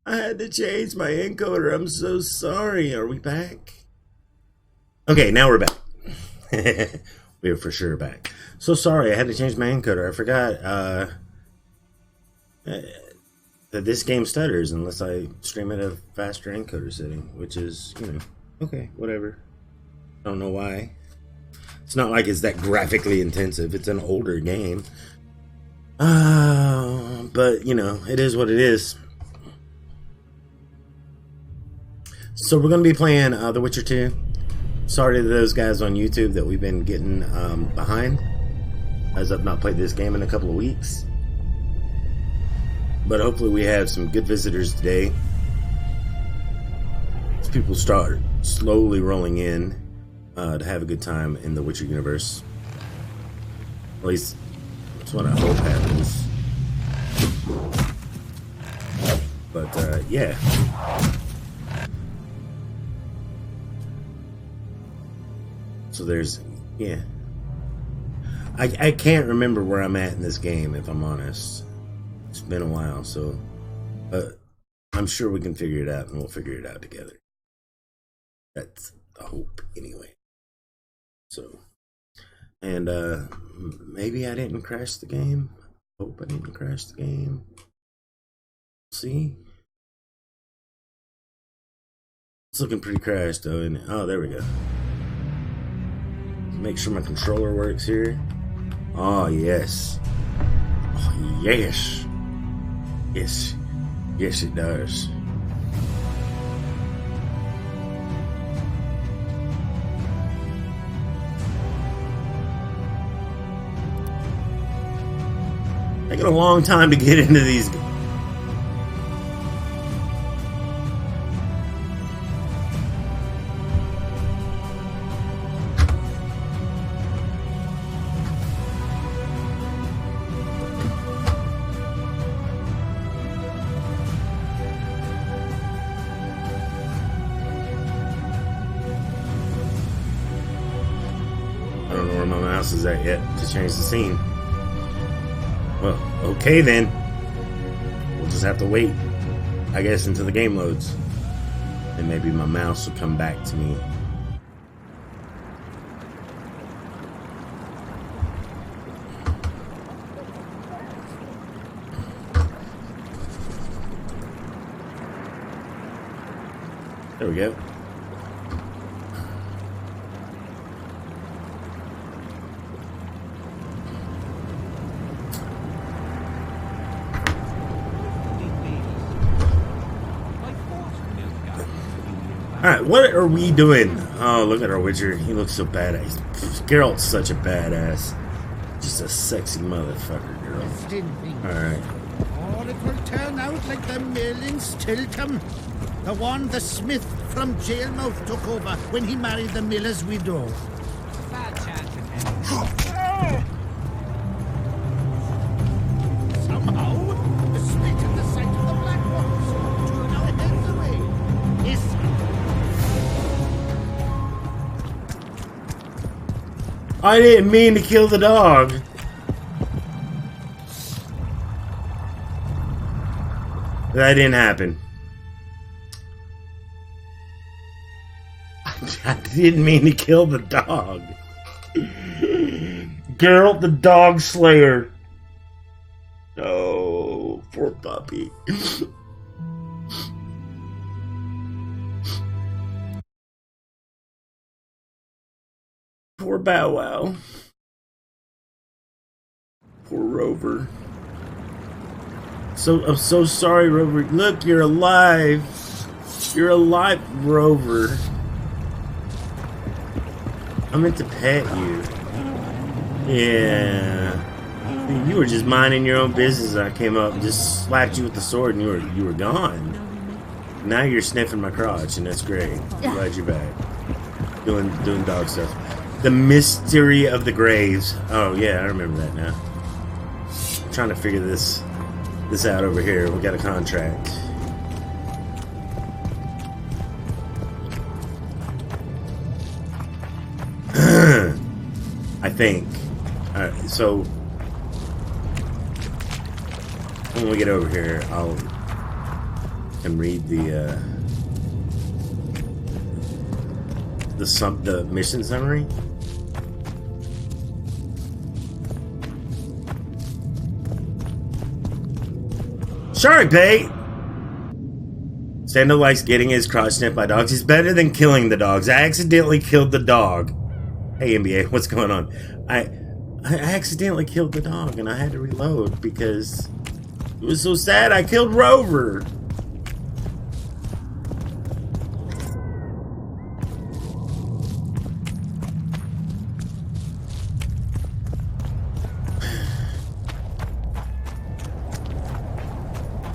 I had to change my encoder. I'm so sorry. Are we back? Okay, now we're back. We're for sure back. So sorry, I had to change my encoder. I forgot that this game stutters unless I stream at a faster encoder setting, which is, okay, whatever. I don't know why. It's not like it's that graphically intensive. It's an older game. But, it is what it is. So we're going to be playing The Witcher 2. Sorry to those guys on YouTube that we've been getting behind, as I've not played this game in a couple of weeks. But hopefully we have some good visitors today, as people start slowly rolling in to have a good time in the Witcher universe. At least that's what I hope happens. But yeah. So there's, yeah. I can't remember where I'm at in this game, if I'm honest. It's been a while, so I'm sure we can figure it out, and we'll figure it out together. That's the hope, anyway. So, and maybe I didn't crash the game. Hope I didn't crash the game. See? It's looking pretty crashed, though, isn't it? Oh, there we go. Make sure my controller works here. Oh, yes. Oh, yes. Yes. Yes, it does. Taking a long time to get into these. Is that yet to change the scene? Well, okay then. We'll just have to wait, I guess, until the game loads. And maybe my mouse will come back to me. There we go. Alright, what are we doing? Oh, look at our Witcher. He looks so badass. Geralt's such a badass. Just a sexy motherfucker, girl. Alright. Or it will turn out like the mill in Stilton. The one the smith from Jailmouth took over when he married the miller's widow. Bad chance. Somehow, the spit in the sight of the black ones turned our heads away. Yes. I didn't mean to kill the dog. That didn't happen. I didn't mean to kill the dog. Geralt the dog slayer. Oh, poor puppy. Poor Bow Wow. Poor Rover. I'm so sorry, Rover. Look, you're alive. You're alive, Rover. I meant to pet you. Yeah. You were just minding your own business. I came up and just slapped you with the sword, and you were gone. Now you're sniffing my crotch, and that's great. I'm glad you're back. Doing dog stuff. The mystery of the graves. Oh yeah, I remember that now. I'm trying to figure this out over here. We got a contract. I think. Alright, so when we get over here, I'll and read the mission summary. Sorry, Pete. Stando likes getting his crotch sniffed by dogs. It's better than killing the dogs. I accidentally killed the dog. Hey, NBA, what's going on? I accidentally killed the dog, and I had to reload because it was so sad. I killed Rover.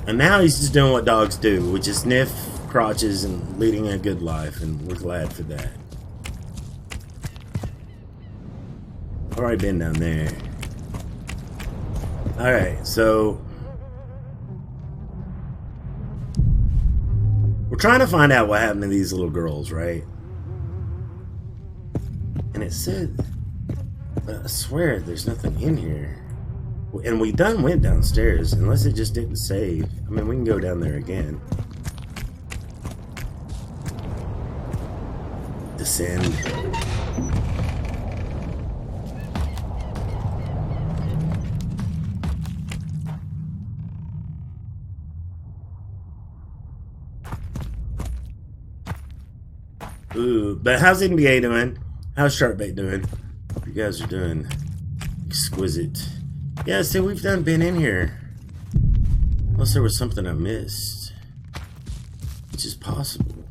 And now he's just doing what dogs do, which is sniff crotches and leading a good life, and we're glad for that. Already been down there. Alright, so we're trying to find out what happened to these little girls, right? And it said, but I swear there's nothing in here. And we done went downstairs, unless it just didn't save. I mean, we can go down there again. Descend. Ooh, but how's NBA doing? How's Sharpbait doing? Hope you guys are doing exquisite. Yeah, see, we've been in here. Unless there was something I missed. Which is possible.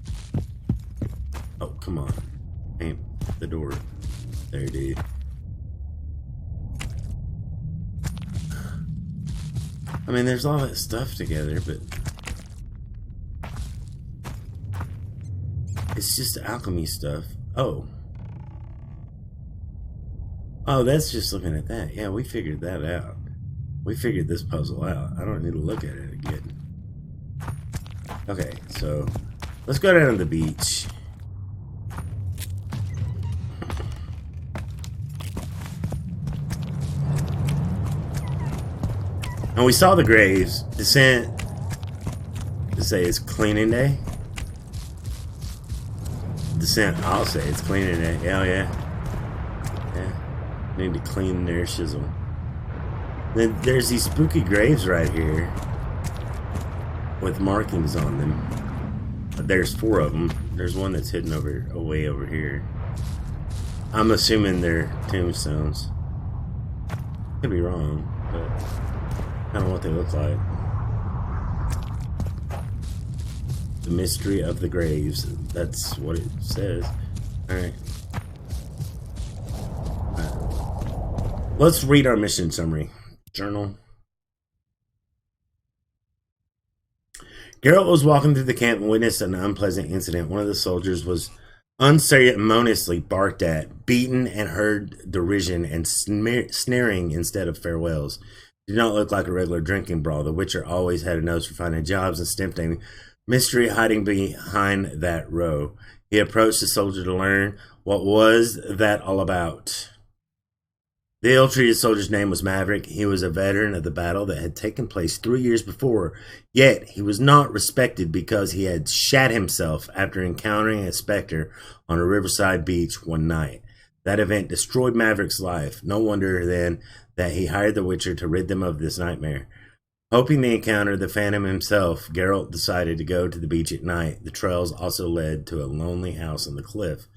Oh, come on. Aim the door. There it is. I mean, there's all that stuff together, but it's just alchemy stuff. Oh. Oh, that's just looking at that. Yeah, we figured that out. We figured this puzzle out. I don't need to look at it again. Okay, so let's go down to the beach. And we saw the graves. Descent to say it's cleaning day. Descent, I'll say it's cleaning day. Hell yeah. Need to clean their shizzle. Then there's these spooky graves right here with markings on them. There's 4 of them. There's one that's hidden way over here. I'm assuming they're tombstones. Could be wrong, but I don't know what they look like. The mystery of the graves. That's what it says. Alright. Let's read our mission summary. Journal. Geralt was walking through the camp and witnessed an unpleasant incident. One of the soldiers was unceremoniously barked at, beaten, and heard derision and sneering instead of farewells. It did not look like a regular drinking brawl. The Witcher always had a nose for finding jobs and sniffed a mystery hiding behind that row. He approached the soldier to learn what was that all about. The ill-treated soldier's name was Maverick. He was a veteran of the battle that had taken place 3 years before, yet he was not respected because he had shat himself after encountering a specter on a riverside beach one night. That event destroyed Maverick's life. No wonder, then, that he hired the Witcher to rid them of this nightmare. Hoping to encounter the Phantom himself, Geralt decided to go to the beach at night. The trails also led to a lonely house on the cliff.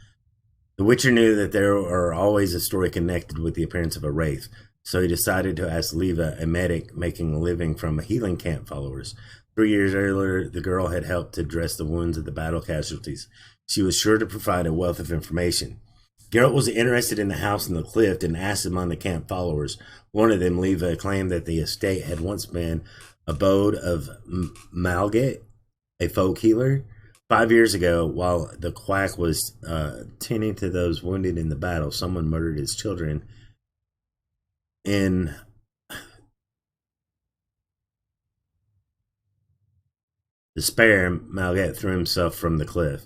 The Witcher knew that there are always a story connected with the appearance of a wraith, so he decided to ask Leva, a medic making a living from healing camp followers. 3 years earlier, the girl had helped to dress the wounds of the battle casualties. She was sure to provide a wealth of information. Geralt was interested in the house on the cliff and asked among the camp followers. One of them, Leva, claimed that the estate had once been abode of Malget, a folk healer. 5 years ago, while the quack was tending to those wounded in the battle, someone murdered his children. In despair, Malget threw himself from the cliff.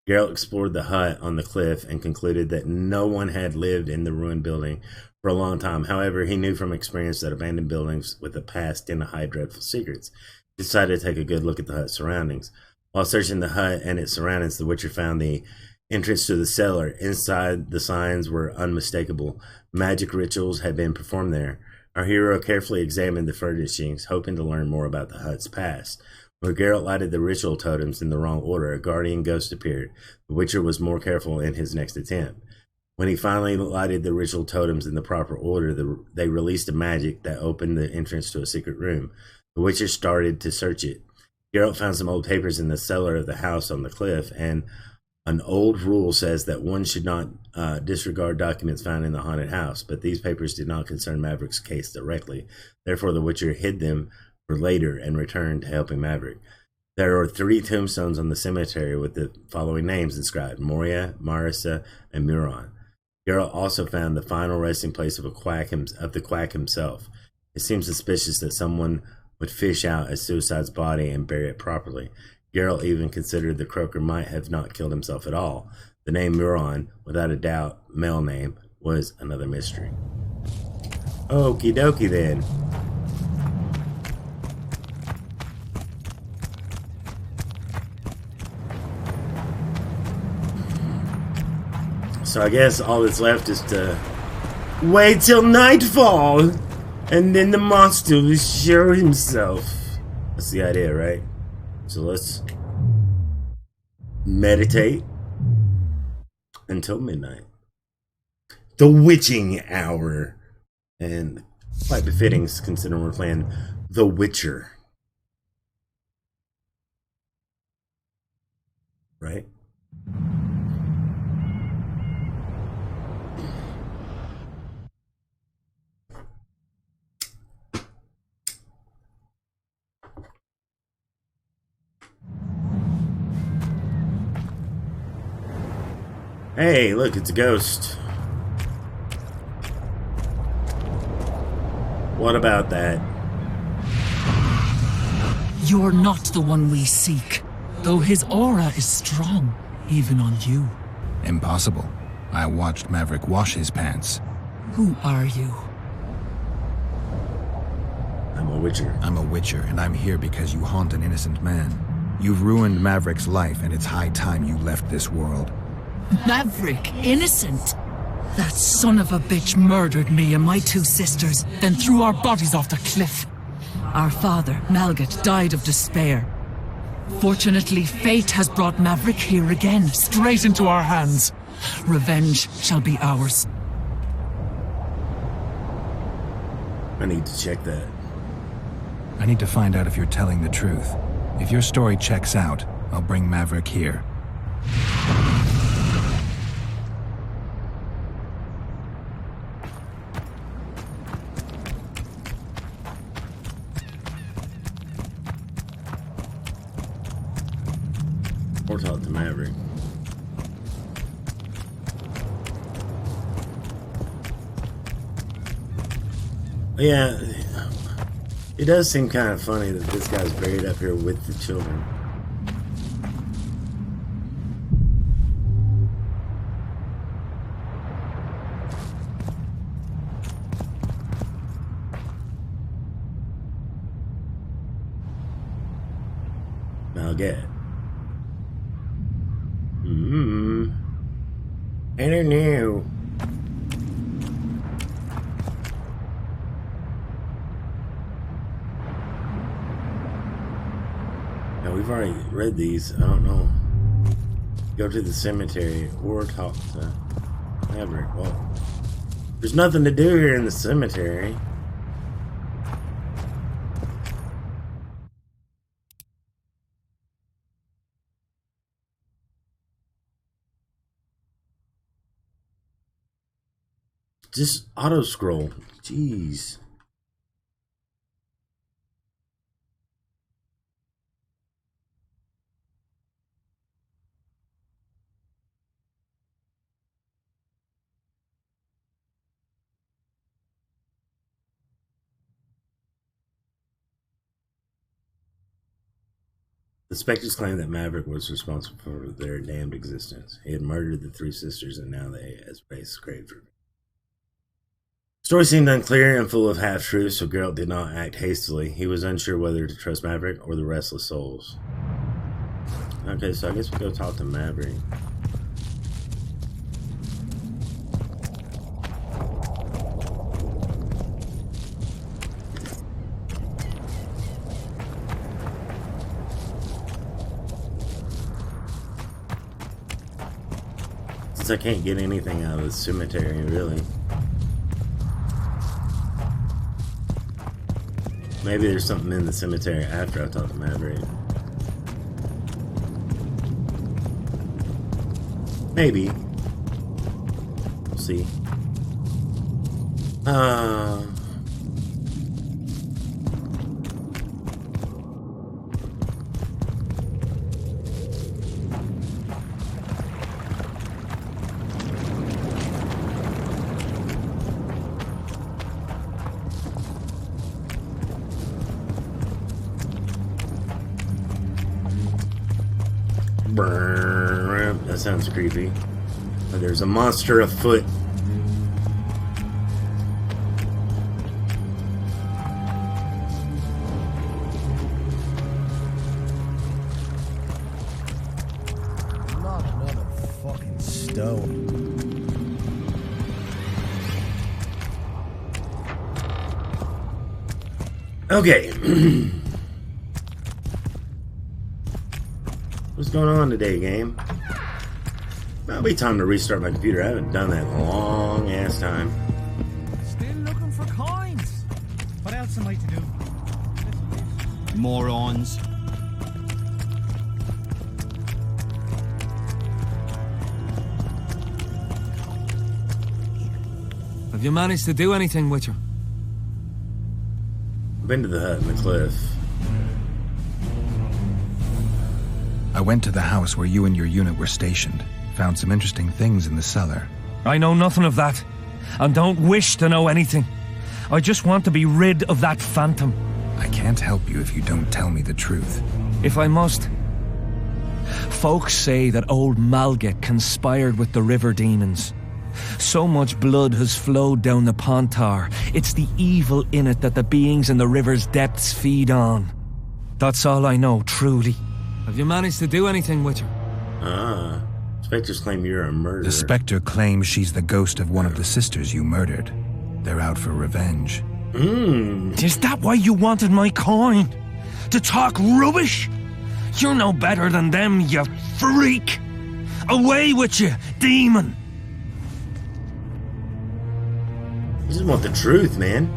Geralt explored the hut on the cliff and concluded that no one had lived in the ruined building for a long time. However, he knew from experience that abandoned buildings with a past tend to hide dreadful secrets. decided to take a good look at the hut's surroundings. While searching the hut and its surroundings, the Witcher found the entrance to the cellar. Inside, the signs were unmistakable. Magic rituals had been performed there. Our hero carefully examined the furnishings, hoping to learn more about the hut's past. When Geralt lighted the ritual totems in the wrong order, a guardian ghost appeared. The Witcher was more careful in his next attempt. When he finally lighted the ritual totems in the proper order, they released a magic that opened the entrance to a secret room. The Witcher started to search it. Geralt found some old papers in the cellar of the house on the cliff, and an old rule says that one should not disregard documents found in the haunted house, but these papers did not concern Maverick's case directly. Therefore, the Witcher hid them for later and returned to helping Maverick. There are 3 tombstones on the cemetery with the following names inscribed: Moria, Marissa, and Muron. Geralt also found the final resting place of the quack himself. It seems suspicious that someone would fish out a suicide's body and bury it properly. Geralt even considered the croaker might have not killed himself at all. The name Muron, without a doubt, male name, was another mystery. Okie dokie then. So I guess all that's left is to wait till nightfall, and then the monster will show himself. That's the idea, right? So let's meditate until midnight. The witching hour. And quite befitting considering we're playing The Witcher. Right? Hey, look, it's a ghost. What about that? You're not the one we seek, though his aura is strong, even on you. Impossible. I watched Maverick wash his pants. Who are you? I'm a witcher. I'm a witcher, and I'm here because you haunt an innocent man. You've ruined Maverick's life, and it's high time you left this world. Maverick, innocent? That son of a bitch murdered me and my 2 sisters, then threw our bodies off the cliff. Our father, Malgat, died of despair. Fortunately, fate has brought Maverick here again, straight into our hands. Revenge shall be ours. I need to check that. I need to find out if you're telling the truth. If your story checks out, I'll bring Maverick here. Or talk to Maverick. Yeah, it does seem kind of funny that this guy's buried up here with the children. Malgat. I don't know. Now we've already read these. I don't know. Go to the cemetery or talk to Maverick. Well, there's nothing to do here in the cemetery. Just auto scroll. Jeez. The Spectres claimed that Maverick was responsible for their damned existence. He had murdered the 3 sisters, and now they, as race, craved for. Story seemed unclear and full of half-truths, so Geralt did not act hastily. He was unsure whether to trust Maverick or the Restless Souls. Okay, so I guess we go talk to Maverick. Since I can't get anything out of the cemetery, really. Maybe there's something in the cemetery after I talk to Maverick. Maybe. We'll see. That sounds creepy. There's a monster afoot. Not another fucking stone. Okay. What's going on today, game? That'll be time to restart my computer. I haven't done that in a long ass time. Still looking for coins. What else am I to do? Morons. Have you managed to do anything with her? I've been to the hut in the cliff. I went to the house where you and your unit were stationed. Found some interesting things in the cellar. I know nothing of that, and don't wish to know anything. I just want to be rid of that phantom. I can't help you if you don't tell me the truth. If I must. Folks say that old Malget conspired with the river demons. So much blood has flowed down the Pontar. It's the evil in it that the beings in the river's depths feed on. That's all I know, truly. Have you managed to do anything with her? Ah. Spectres claim you're a murderer. The Spectre claims she's the ghost of one of the sisters you murdered. They're out for revenge. Is that why you wanted my coin? To talk rubbish? You're no better than them, you freak! Away with you, demon! You just want the truth, man.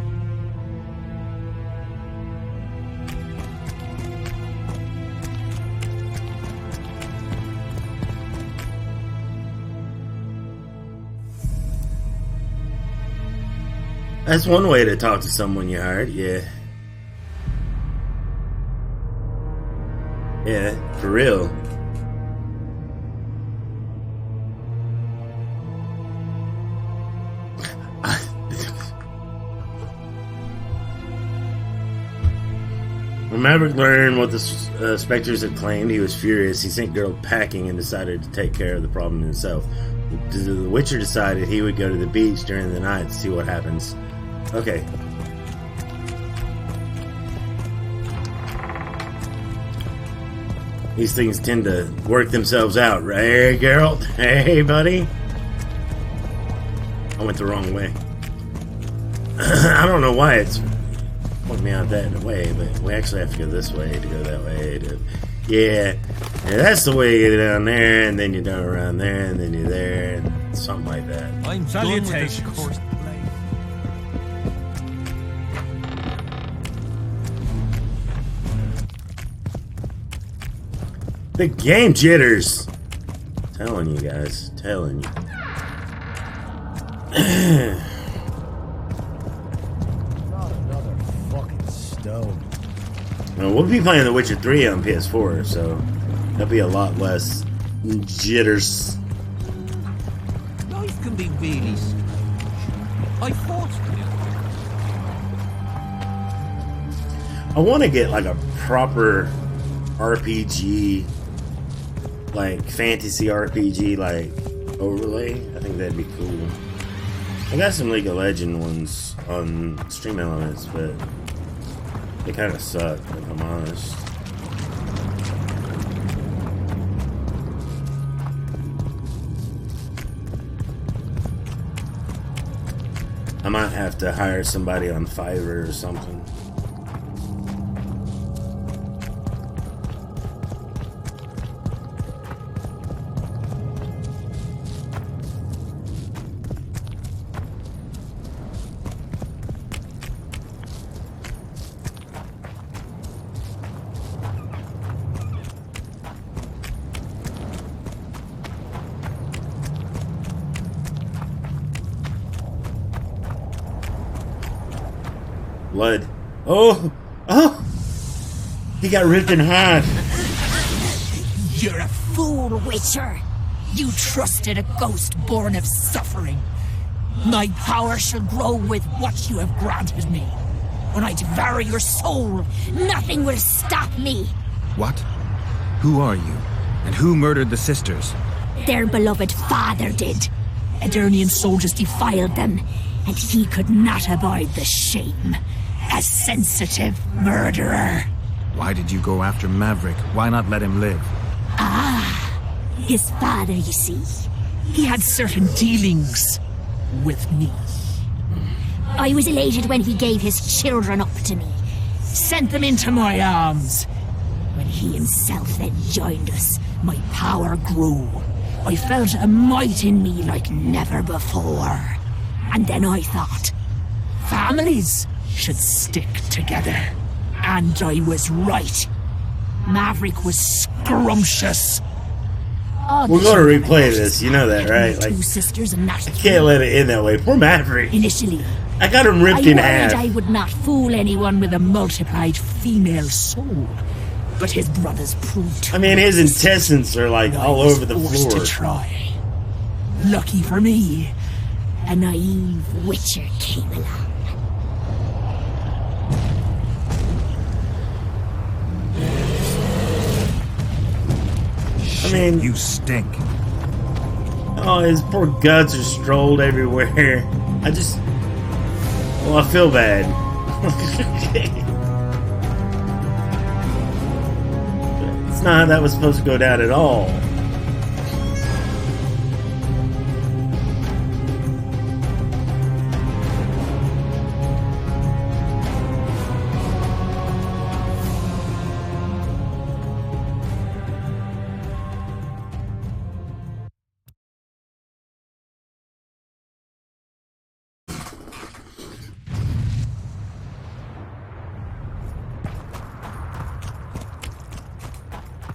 That's one way to talk to someone you hired, yeah. Yeah, for real. When Maverick learned what the Spectres had claimed, he was furious. He sent Geralt packing and decided to take care of the problem himself. The Witcher decided he would go to the beach during the night to see what happens. Okay. These things tend to work themselves out, right, hey, Geralt? Hey, buddy? I went the wrong way. I don't know why it's pointing me out that way, but we actually have to go this way to go that way. Yeah, that's the way you get down there, and then you go around there, and then you're there, and something like that. I'm done with this course. The game jitters. Telling you guys, telling you. Not another fucking stone. Well, we'll be playing The Witcher 3 on PS4, so there'll be a lot less jitters. Life can be really strange. I thought I want to get like a proper RPG, like fantasy RPG, like overlay. I think that'd be cool. I got some League of Legends ones on Stream Elements, but they kind of suck, if I'm honest. I might have to hire somebody on Fiverr or something. Blood. Oh! Oh! He got ripped in half. You're a fool, Witcher. You trusted a ghost born of suffering. My power shall grow with what you have granted me. When I devour your soul, nothing will stop me. What? Who are you? And who murdered the sisters? Their beloved father did. Edirnian soldiers defiled them, and he could not abide the shame. A sensitive murderer. Why did you go after Maverick? Why not let him live? His father, you see. He had certain dealings with me. I was elated when he gave his children up to me. Sent them into my arms. When he himself then joined us, my power grew. I felt a might in me like never before. And then I thought, families should stick together. And I was right. Maverick was scrumptious. We're going to replay this, you know that, right? Like, two sisters and that I can't let it end that way. Poor Maverick. Initially, I got him ripped I in worried half. I would not fool anyone with a multiplied female soul. But his brothers proved. I mean, his intestines are like all over the forced floor. to try. Lucky for me, a naive witcher came along. I mean, You stink. oh, his poor guts are strolled everywhere. Well, I feel bad. It's not how that was supposed to go down at all.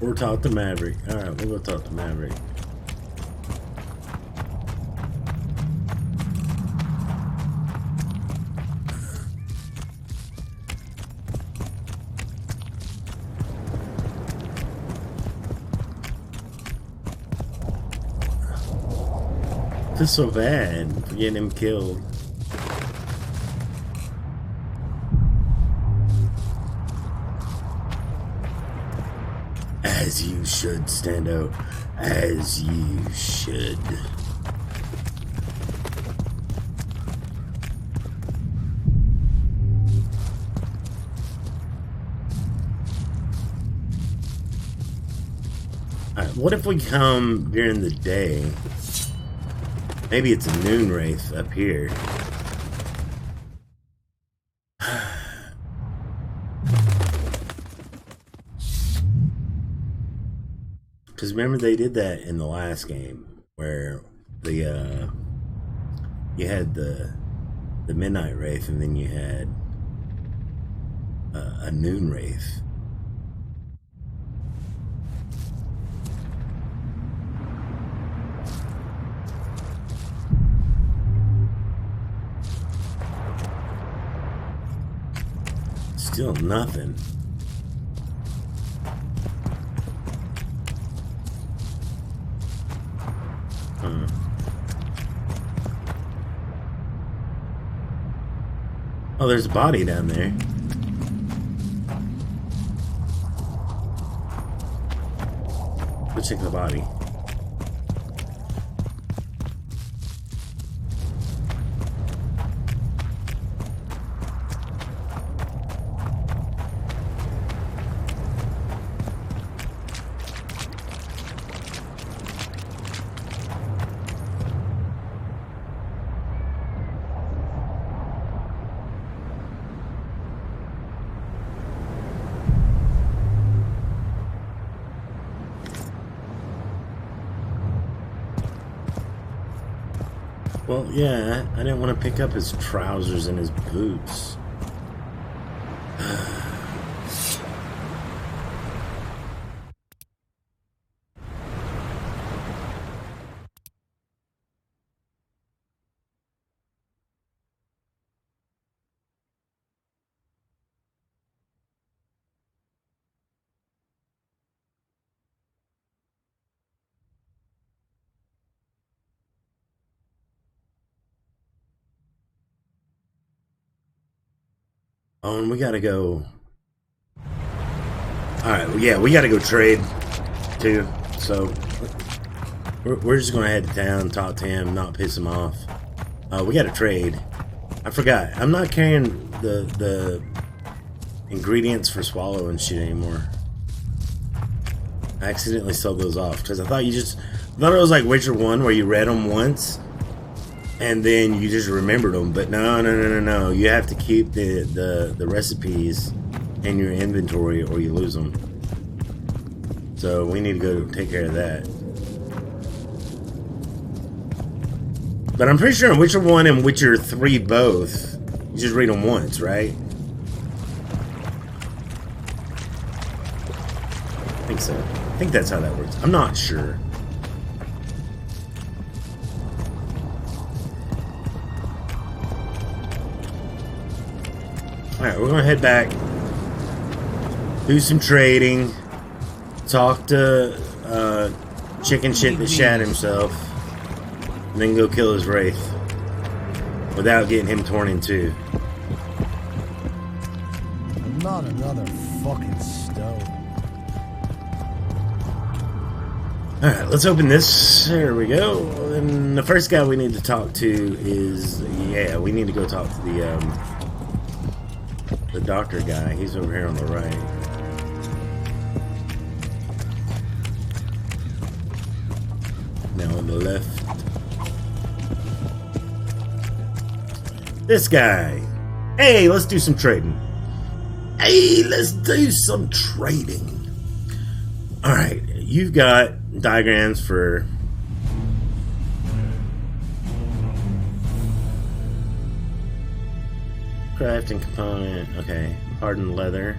We're talk to Maverick. Alright, we'll go talk to Maverick. I feel so bad for getting him killed. As you should, Stando. As you should. Alright, what if we come during the day? Maybe it's a noon wraith up here. Because remember they did that in the last game where the you had the midnight wraith and then you had a noon wraith. Still nothing. Oh, there's a body down there. Go check the body. Well, yeah, I didn't want to pick up his trousers and his boots. Oh, and we gotta go. Alright, well, yeah, we gotta go trade, too. So, we're just gonna head to town, talk to him, not piss him off. We gotta trade. I forgot. I'm not carrying the ingredients for Swallow and shit anymore. I accidentally sold those off, because I thought I thought it was like Witcher 1, where you read them once, and then you just remembered them. But no. You have to keep the recipes in your inventory or you lose them. So we need to go take care of that. But I'm pretty sure in Witcher 1 and Witcher 3 both, you just read them once, right? I think so. I think that's how that works. I'm not sure. Alright, we're gonna head back, do some trading, talk to chicken shit that shat himself, and then go kill his wraith without getting him torn in two. Not another fucking stove. Alright, let's open this. There we go. And the first guy we need to talk to is, yeah, we need to go talk to the doctor guy. He's over here on the right. Now on the left. This guy. Hey, let's do some trading. Hey, let's do some trading. Alright, you've got diagrams for crafting component. Okay, hardened leather.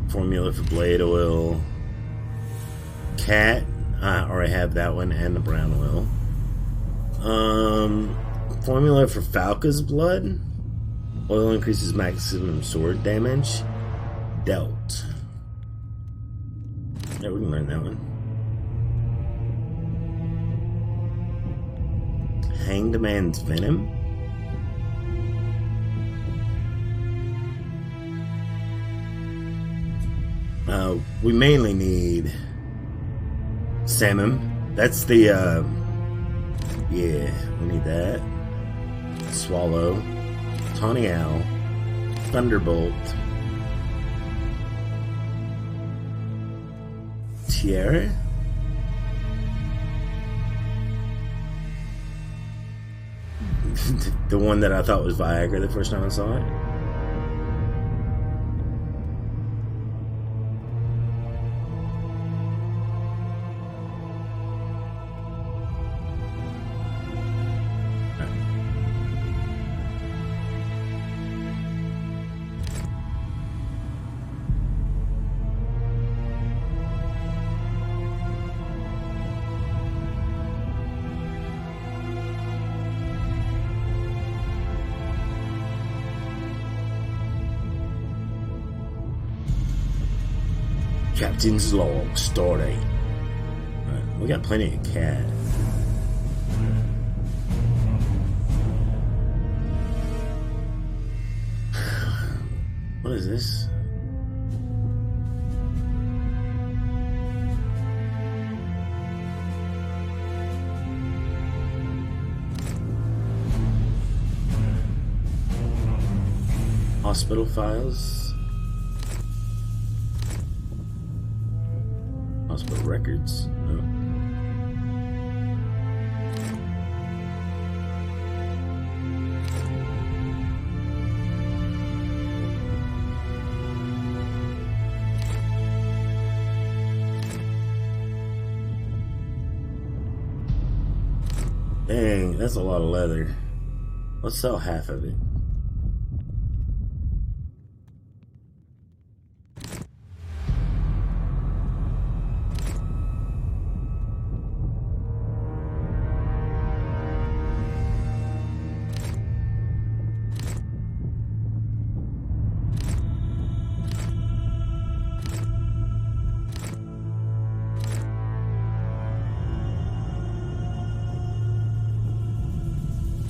Formula for blade oil. Cat. I already have that one and the brown oil. Formula for Falca's blood. Oil increases maximum sword damage. Dealt. Yeah, we can learn that one. Hanged Man's Venom. We mainly need salmon. That's the yeah, we need that. Swallow, Tawny Owl, Thunderbolt, Tiara. The one that I thought was Viagra the first time I saw it. Captain's log story. Right, we got plenty of cat. What is this? Hospital files. Hospital records. No. Dang, that's a lot of leather. Let's sell half of it.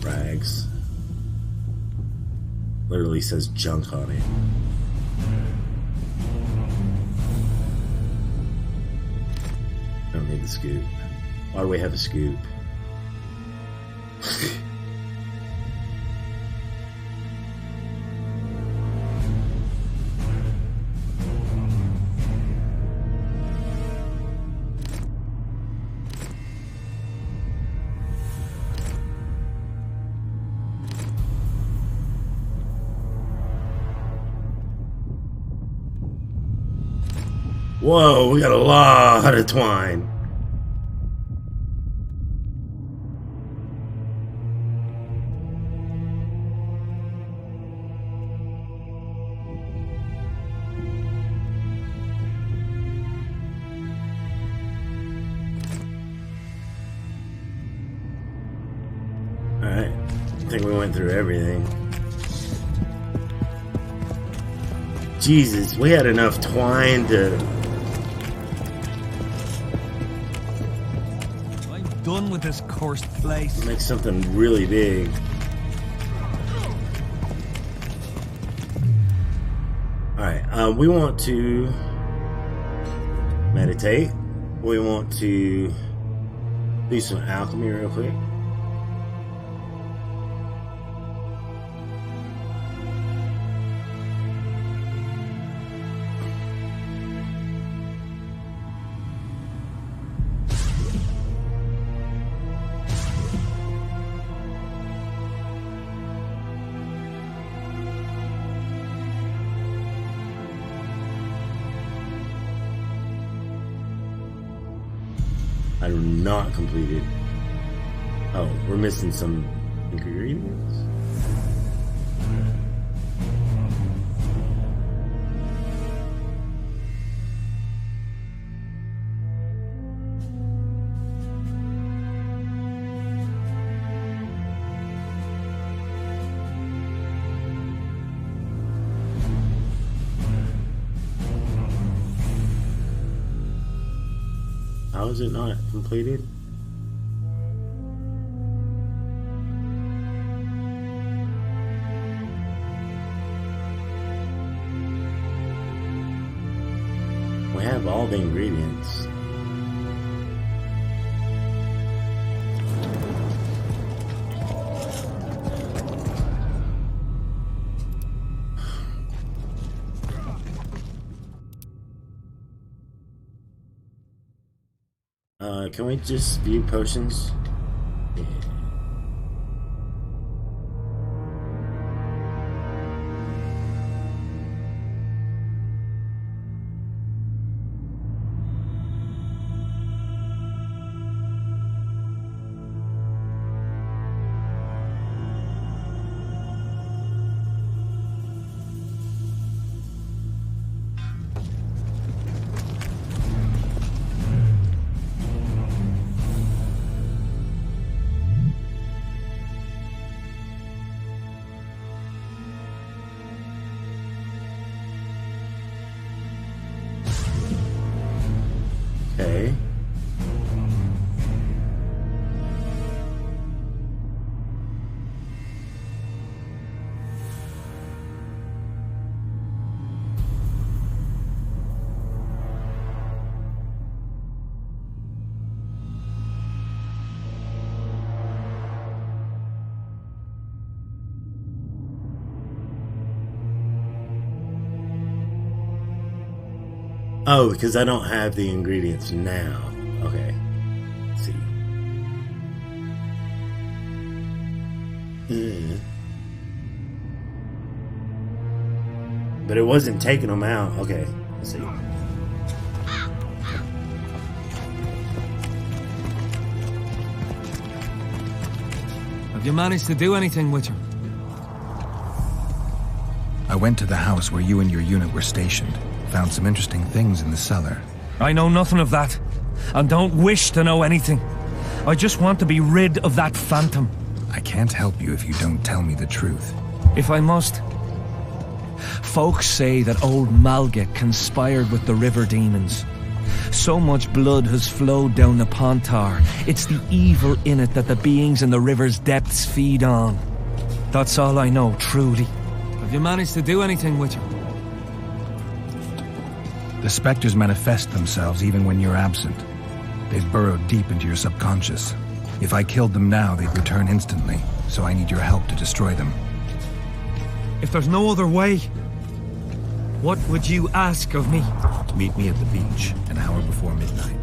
Rags. Literally says junk on it. I don't need the scoop. Why do we have a scoop? Whoa, we got a lot of twine. Alright, I think we went through everything. Jesus, we had enough twine to... Done with this cursed place. make something really big. Alright, we want to meditate. We want to do some alchemy real quick. I do not completed. Oh, we're missing some ingredients. How is it not completed? We have all the ingredients. Can we just view potions? Yeah. Okay. Oh, because I don't have the ingredients now. Okay. Let's see. But it wasn't taking them out. Okay. Let's see. You managed to do anything with her? I went to the house where you and your unit were stationed. Found some interesting things in the cellar. I know nothing of that, and don't wish to know anything. I just want to be rid of that phantom. I can't help you if you don't tell me the truth. If I must. Folks say that old Malget conspired with the river demons. So much blood has flowed down the Pontar. It's the evil in it that the beings in the river's depths feed on. That's all I know, truly. Have you managed to do anything with her? The specters manifest themselves even when you're absent. They've burrowed deep into your subconscious. If I killed them now, they'd return instantly, so I need your help to destroy them. If there's no other way, what would you ask of me? Meet me at the beach, an hour before midnight.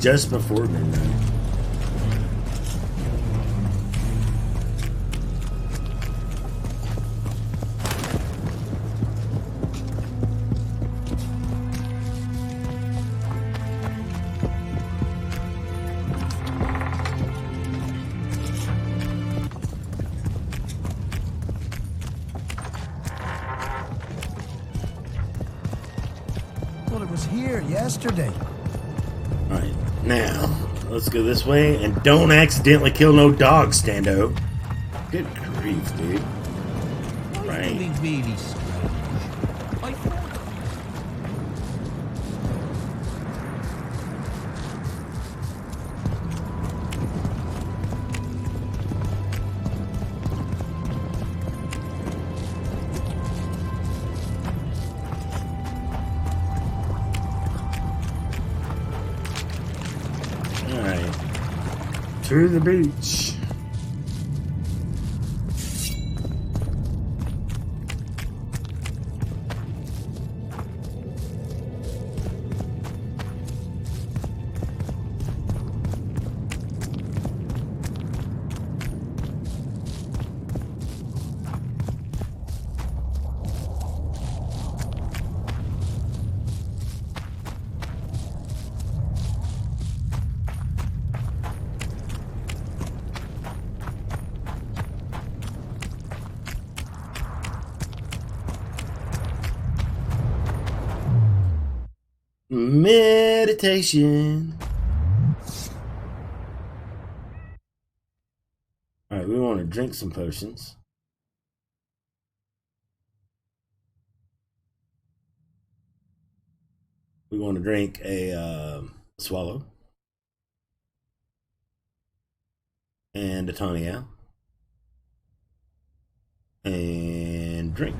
Just before midnight. Well, it was here yesterday. Alright, now, let's go this way, and don't accidentally kill no dog, Stando. Good grief, dude. Right. Really strange. Alright. To the beach. Meditation. Alright, we want to drink some potions. We want to drink a swallow. And a tonic. And drink.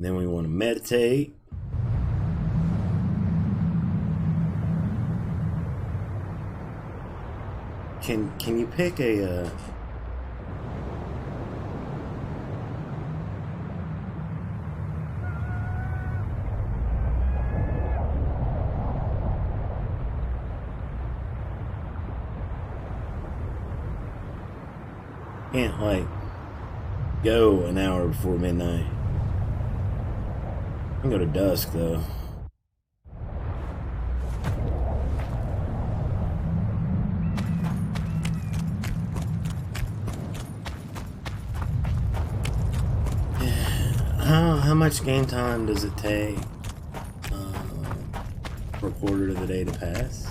Then we want to meditate. Can you pick a can't like go an hour before midnight. I can go to dusk though. How much game time does it take for a quarter of the day to pass?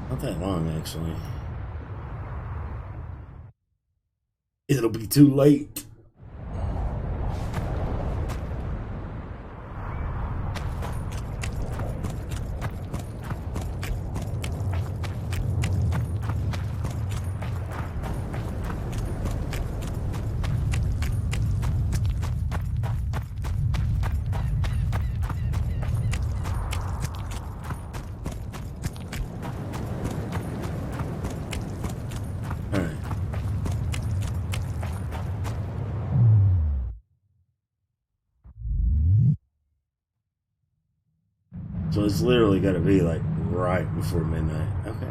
Not that long, actually. It'll be too late. So it's literally got to be like right before midnight. Okay.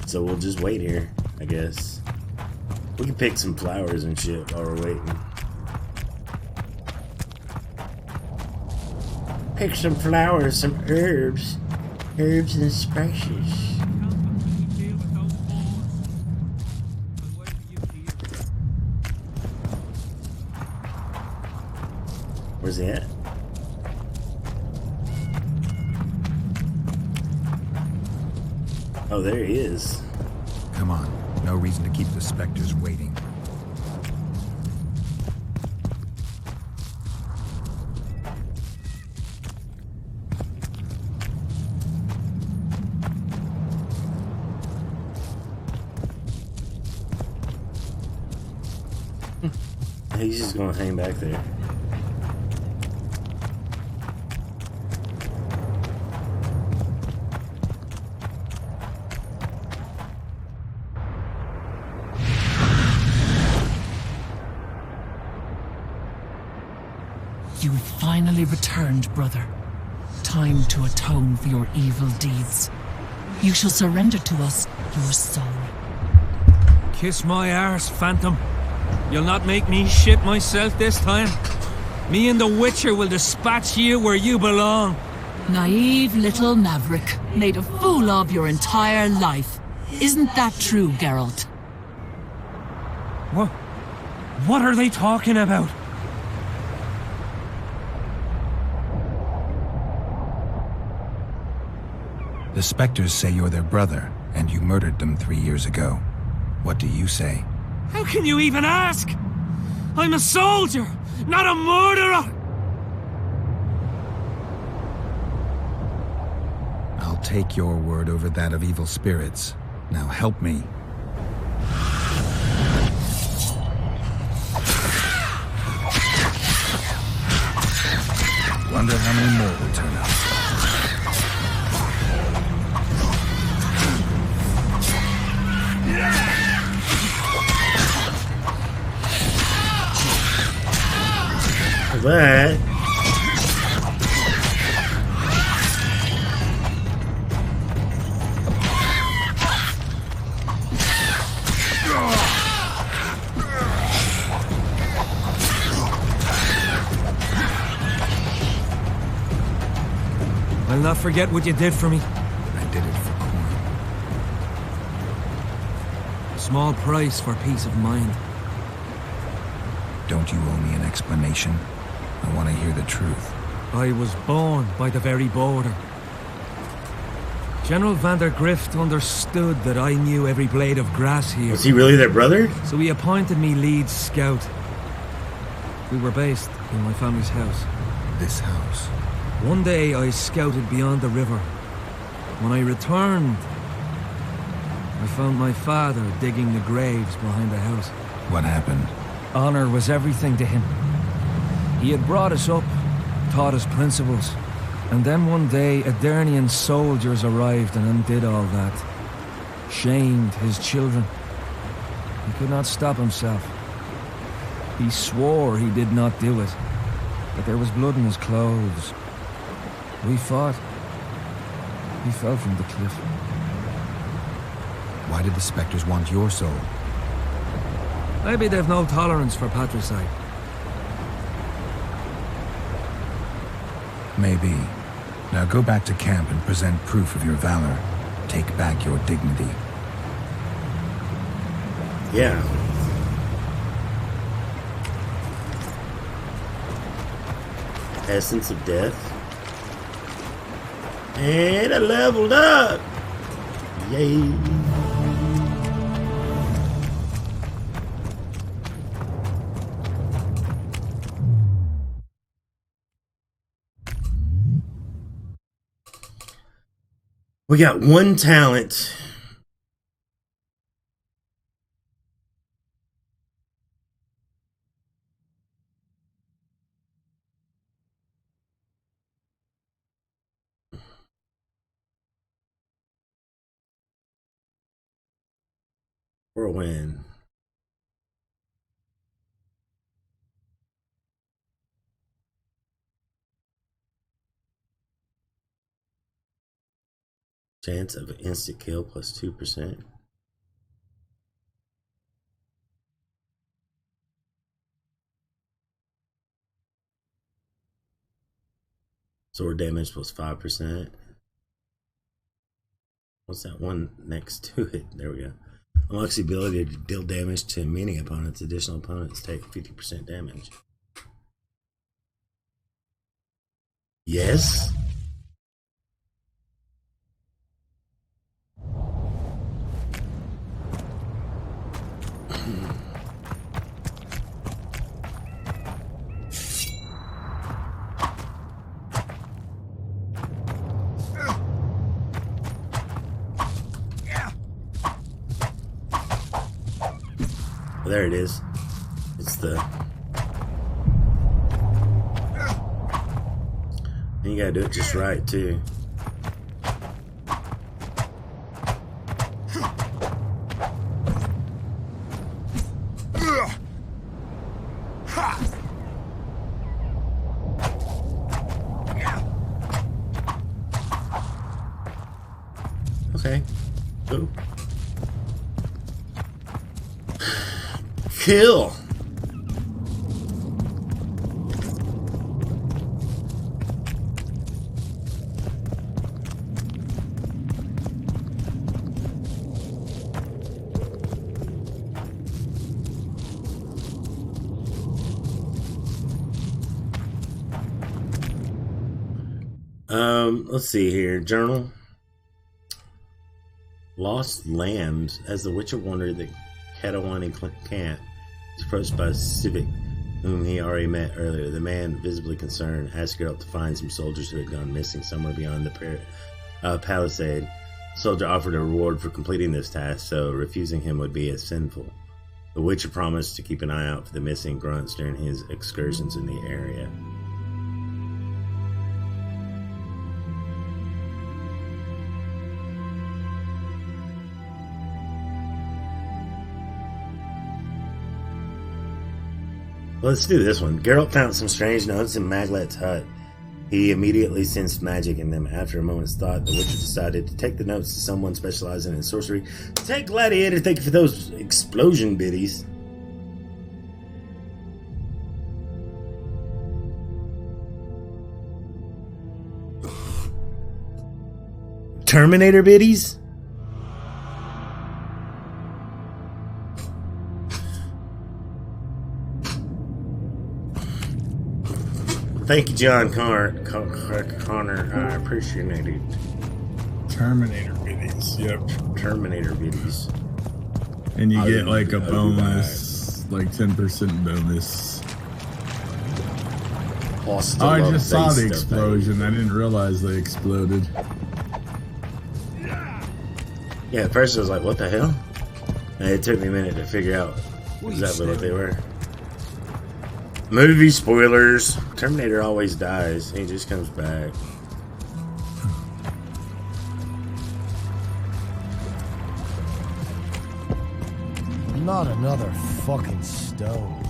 So we'll just wait here, I guess. We can pick some flowers and shit while we're waiting. Pick some flowers, some herbs. Herbs and spices. Where's he at? Oh, there he is. Come on. No reason to keep the specters waiting. He's just gonna hang back there. You've finally returned, brother. Time to atone for your evil deeds. You shall surrender to us your soul. Kiss my arse, Phantom. You'll not make me shit myself this time. Me and the Witcher will dispatch you where you belong. Naive little maverick, made a fool of your entire life. Isn't that true, Geralt? What are they talking about? The specters say you're their brother, and you murdered them 3 years ago. What do you say? How can you even ask? I'm a soldier, not a murderer! I'll take your word over that of evil spirits. Now help me. Wonder how many more will turn up. But I'll not forget what you did for me. I did it for coin. Small price for peace of mind. Don't you owe me an explanation? I want to hear the truth. I was born by the very border. General van der Grift understood that I knew every blade of grass here. was he really their brother? So he appointed me lead scout. We were based in my family's house. This house. One day I scouted beyond the river. When I returned, I found my father digging the graves behind the house. What happened? Honor was everything to him. He had brought us up, taught us principles. And then one day, Adernian soldiers arrived and undid all that. Shamed his children. He could not stop himself. He swore he did not do it, but there was blood in his clothes. We fought. He fell from the cliff. Why did the specters want your soul? Maybe they've no tolerance for patricide. Maybe. Now go back to camp and present proof of your valor. Take back your dignity. Yeah. Essence of death. And I leveled up. Yay. We got one talent. Whirlwind. Chance of instant kill plus 2%. Sword damage plus 5%. What's that one next to it? There we go. Unlocks the ability to deal damage to many opponents. Additional opponents take 50% damage. Yes? There it is. It's the... And you gotta do it just right, too. Okay. Cool. Kill. Let's see here. Journal. Lost lambs. As the Witcher wandered the Catawani camp, he's approached by a civic whom he already met earlier. The man, visibly concerned, asked Geralt to find some soldiers who had gone missing somewhere beyond the palisade. The soldier offered a reward for completing this task, so refusing him would be as sinful. The Witcher promised to keep an eye out for the missing grunts during his excursions in the area. Let's do this one. Geralt found some strange notes in Maglet's hut. He immediately sensed magic in them. After a moment's thought, the Witcher decided to take the notes to someone specializing in sorcery. Take Gladiator, thank you for those explosion biddies. Terminator biddies? Thank you, John Connor. I appreciate it. Terminator biddies. Yep. Terminator biddies. And you get like a bonus, like 10% bonus. Oh, I just saw the explosion. I didn't realize they exploded. Yeah, at first I was like, what the hell? And it took me a minute to figure out exactly what they were. Movie spoilers. Terminator always dies. He just comes back. Not another fucking stone.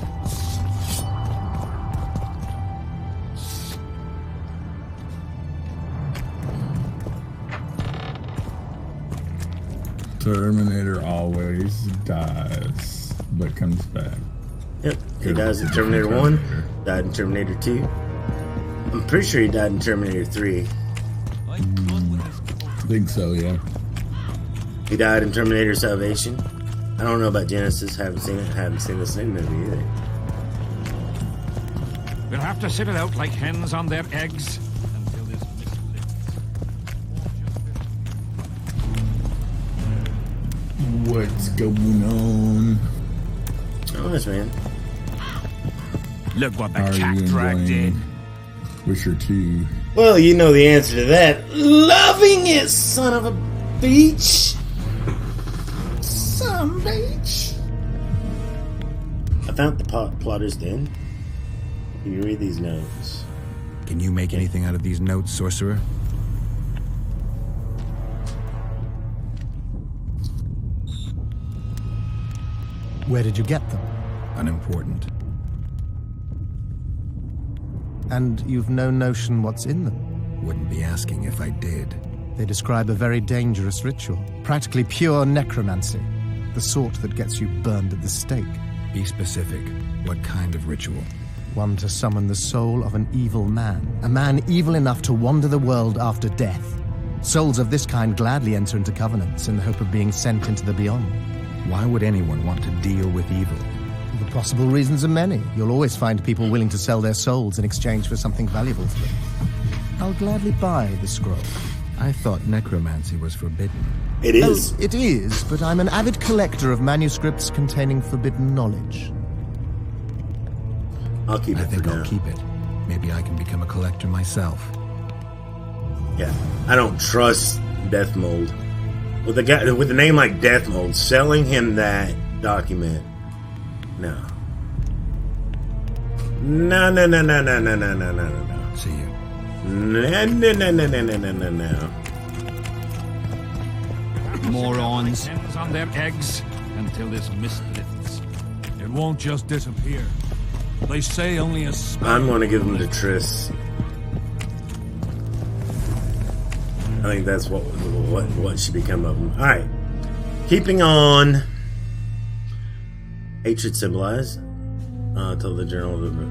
Terminator always dies, but comes back. Yep, he dies in Terminator 1, died in Terminator 2. I'm pretty sure he died in Terminator 3. I think so, yeah. He died in Terminator Salvation. I don't know about Genesis, haven't seen it, haven't seen this new movie either. We'll have to sit it out like hens on their eggs until this mist lifts. What's going on? Oh, nice, man. Look what the cat dragged in. Witcher 2. Well, you know the answer to that. Loving it, son of a beach. Son of a beach. I found the plotter's den. Can you read these notes? Can you make anything out of these notes, sorcerer? Where did you get them? Unimportant. And you've no notion what's in them? Wouldn't be asking if I did. They describe a very dangerous ritual. Practically pure necromancy. The sort that gets you burned at the stake. Be specific. What kind of ritual? One to summon the soul of an evil man. A man evil enough to wander the world after death. Souls of this kind gladly enter into covenants in the hope of being sent into the beyond. Why would anyone want to deal with evil? The possible reasons are many. You'll always find people willing to sell their souls in exchange for something valuable to them. I'll gladly buy the scroll. I thought necromancy was forbidden. It is. Oh, it is, but I'm an avid collector of manuscripts containing forbidden knowledge. I'll keep it. I think for I'll now. keep it. Maybe I can become a collector myself. Yeah, I don't trust Death Mold. With a guy with a name like Death Mold, selling him that document. No. No, no, no, no, no, no, no, no, no, no. See you. No, no, no, no, no, no, no, no, no. Morons. Hands on their eggs until this mist lifts. It won't just disappear. They say only a spell. I'm going to give him to Triss. I think that's what should become of him. All right, keeping on. Hatred symbolized. Told the Journal of the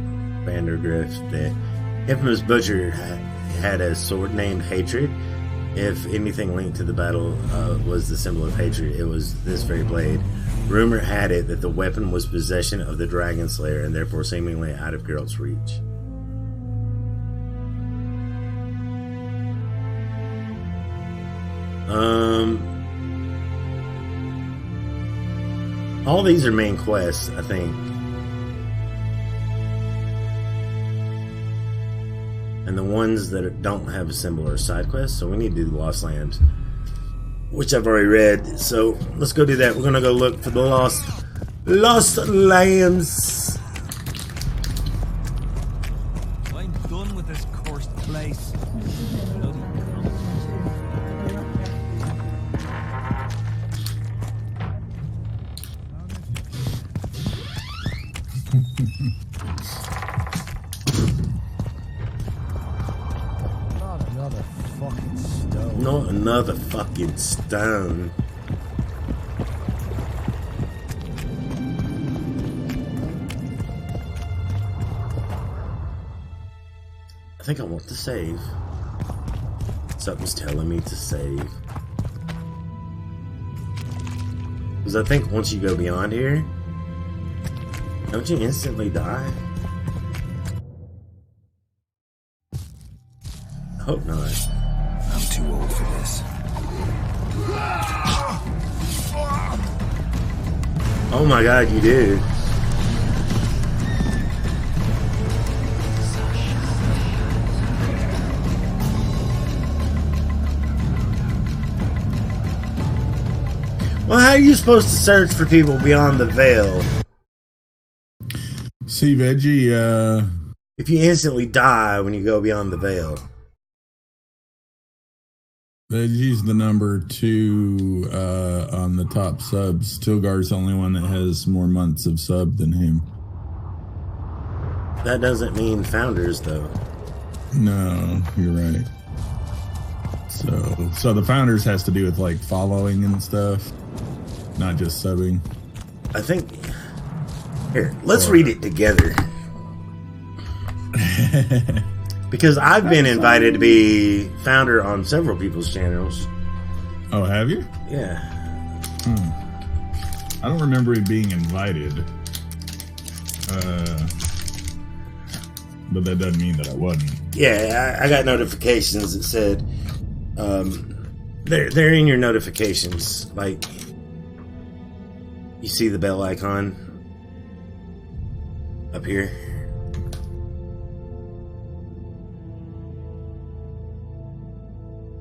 Vandergrift that infamous butcher had a sword named Hatred. If anything linked to the battle was the symbol of hatred, it was this very blade. Rumor had it that the weapon was possession of the Dragon Slayer and therefore seemingly out of Geralt's reach. All these are main quests, I think. And the ones that don't have a symbol are side quests, so we need to do the Lost Lambs, which I've already read. So let's go do that. We're gonna go look for the Lost Lambs. I'm done with this cursed place. Not another fucking stone. Not another fucking stone. I think I want to save. Something's telling me to save. Because I think once you go beyond here, don't you instantly die? I hope not. I'm too old for this. Oh my god, you did. Well, how are you supposed to search for people beyond the veil See, Veggie, if you instantly die when you go beyond the veil? Veggie's the number 2 on the top subs. Tilgar's the only one that has more months of sub than him. That doesn't mean founders, though. No, you're right. So the founders has to do with like following and stuff, not just subbing. I think. Here, let's read it together. Because I've been invited to be founder on several people's channels. Oh, have you? Yeah. I don't remember it being invited. But that doesn't mean that I wasn't. Yeah, I got notifications that said they're in your notifications. Like, you see the bell icon up here.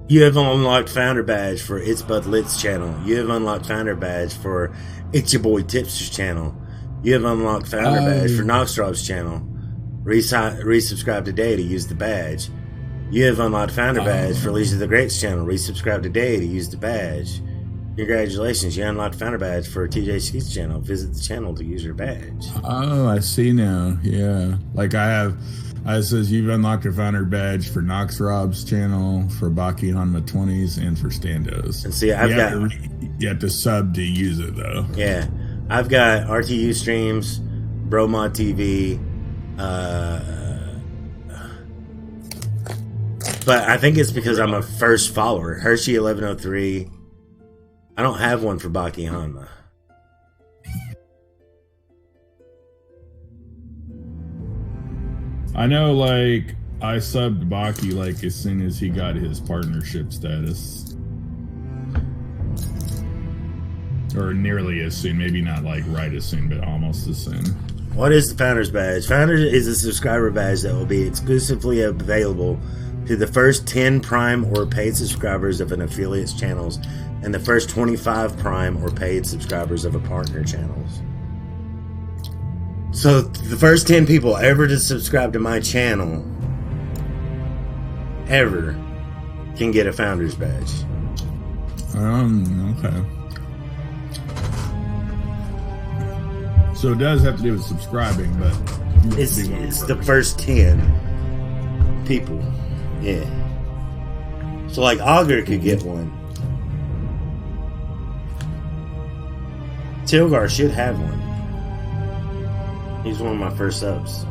You have unlocked Founder Badge for It's Bud Lit's channel. You have unlocked Founder Badge for It's Your Boy Tipster's channel. You have unlocked Founder Badge for Noxdrop's channel. Resubscribe today to use the badge. You have unlocked Founder Badge for Leisure the Great's channel. Resubscribe today to use the badge. Congratulations, you unlocked Founder Badge for TJC's channel. Visit the channel to use your badge. Oh, I see now. Yeah. Like it says you've unlocked your Founder Badge for Nox Rob's channel, for Baki Hanma 20s, and for Stando's. And see, you have to sub to use it, though. Yeah. I've got RTU streams, Bromod TV, but I think it's because I'm a first follower. Hershey1103. I don't have one for Baki Hanma. I know, like, I subbed Baki, like, as soon as he got his partnership status. Or nearly as soon. Maybe not, like, right as soon, but almost as soon. What is the Founder's Badge? Founder is a subscriber badge that will be exclusively available to the first 10 Prime or paid subscribers of an affiliate's channels and the first 25 Prime or paid subscribers of a partner channels. So the first 10 people ever to subscribe to my channel ever can get a Founder's Badge. Okay. So it does have to do with subscribing, but It's the first 10 people. Yeah. So like Augur could get one. Tilgar should have one. He's one of my first subs.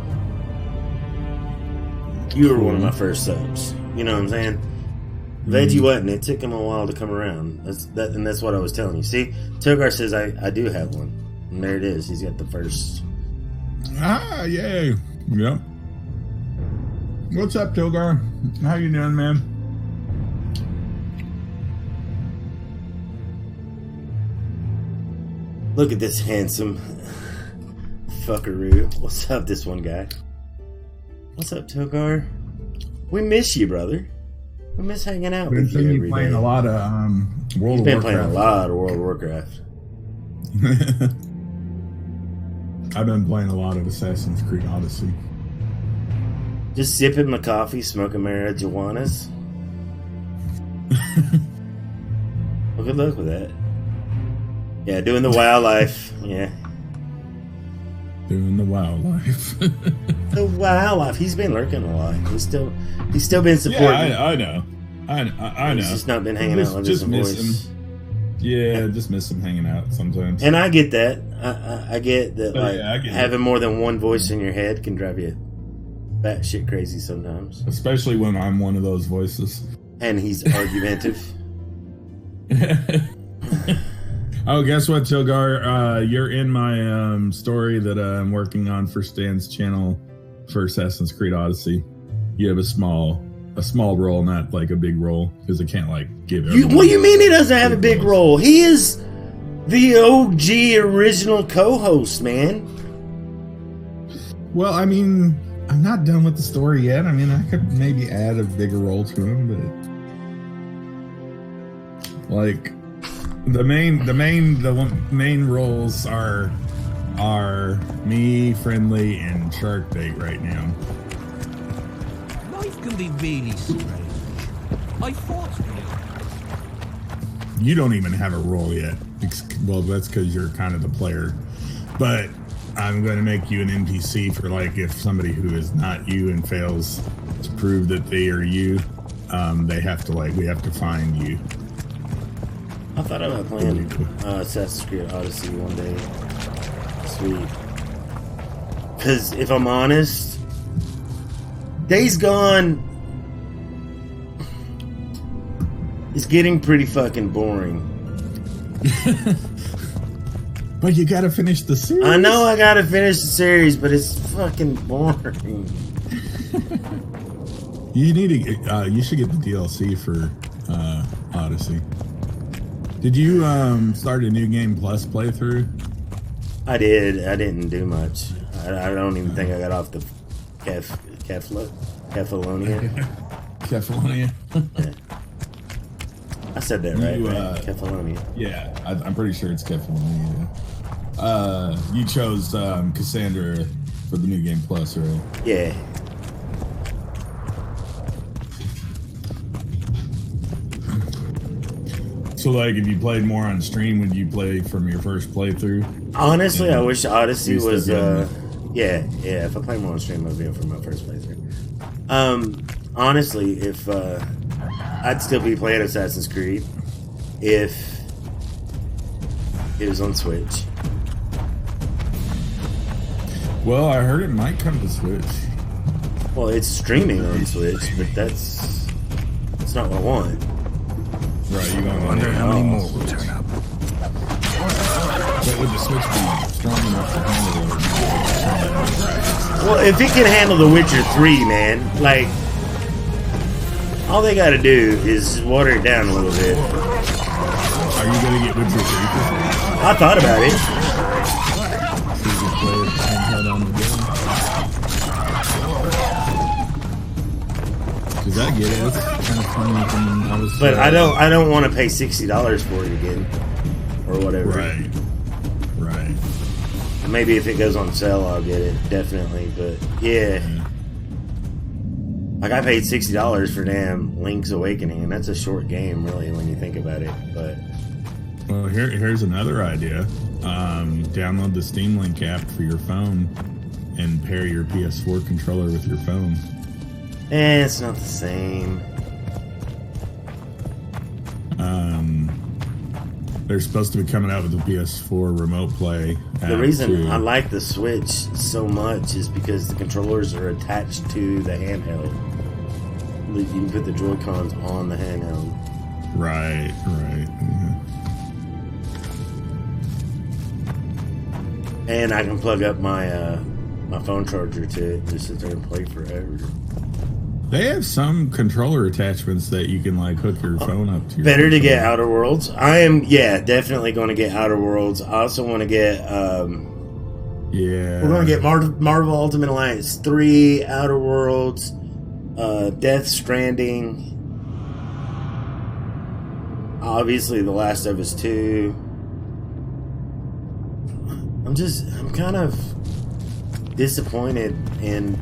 You were one of my first subs. You know what I'm saying? Veggie wasn't. It took him a while to come around. That's what I was telling you. See, Tilgar says I do have one. And there it is. He's got the first. Ah, yay. Yep. What's up, Tilgar? How you doing, man? Look at this handsome fuckaroo. What's up, this one guy? What's up, Tilgar? We miss you, brother. We miss hanging out with you every playing day. a lot of World He's of been Warcraft. playing a lot of World of Warcraft. I've been playing a lot of Assassin's Creed Odyssey. Just sipping my coffee, smoking marijuanas. Well, good luck with that. Yeah, doing the WoW life. Yeah. Doing the WoW life. The WoW life. He's been lurking a lot. He's still been supporting. Yeah, I know. I know. He's just not been hanging out with his voice. Yeah, just miss him hanging out sometimes. And I get that. I get that. Oh, Like yeah, I get having more than one voice in your head can drive you batshit crazy sometimes. Especially when I'm one of those voices. And he's argumentative. Oh, guess what, Tilgar? You're in my story that I'm working on for Stan's channel for Assassin's Creed Odyssey. You have a small role, not like a big role, because I can't like give it. What do you mean he doesn't have a big role? He is the OG original co-host, man. Well, I mean, I'm not done with the story yet. I mean, I could maybe add a bigger role to him, but like the main roles are me, Friendly, and Shark Bait right now. Life can be really strange. I fought for you. You don't even have a role yet. Well, that's because you're kind of the player. But I'm going to make you an NPC for like if somebody who is not you and fails to prove that they are you, they have to we have to find you. I thought about playing Assassin's Creed Odyssey one day. Sweet. Because if I'm honest, Days Gone is getting pretty fucking boring. But you gotta finish the series. I know I gotta finish the series, but it's fucking boring. You need to get, you should get the DLC for Odyssey. Did you start a New Game Plus playthrough? I did. I didn't do much. I don't even think I got off the Kefalonia. Kefalonia. Yeah. I said that right, right? Kefalonia. Yeah, I'm pretty sure it's Kefalonia. You chose Cassandra for the New Game Plus, right? Yeah. So, like, if you played more on stream, would you play from your first playthrough? Honestly, I wish Odyssey You still was. good? Yeah. If I play more on stream, I'd be for my first playthrough. Honestly, if I'd still be playing Assassin's Creed if it was on Switch. Well, I heard it might come to Switch. Well, it's streaming on Switch, but that's not what I want. Right, you gonna Wonder how many more will turn up. But would the Switch be strong enough to handle it? Well, if it can handle The Witcher 3, man, like, all they gotta do is water it down a little bit. Are you gonna get Witcher 3 for free? I thought about it. So you can play it handheld on the go? Because I get it. It's kind of funny when I was. But I don't want to pay $60 for it again, or whatever. Right. Right. Maybe if it goes on sale, I'll get it, definitely. But yeah, like I paid $60 for damn Link's Awakening, and that's a short game, really, when you think about it. But Well, here's another idea. Download the Steam Link app for your phone and pair your PS4 controller with your phone. it's not the same. They're supposed to be coming out with the PS4 remote play app The reason too. I like the Switch so much is because the controllers are attached to the handheld. You can put the Joy-Cons on the handheld. Right. And I can plug up my my phone charger to it and just sit there and play forever. They have some controller attachments that you can like hook your phone up to. Better to get Outer Worlds. I am, definitely going to get Outer Worlds. I also want to get, we're going to get Marvel Ultimate Alliance 3, Outer Worlds, Death Stranding, obviously The Last of Us 2. I'm kind of disappointed in.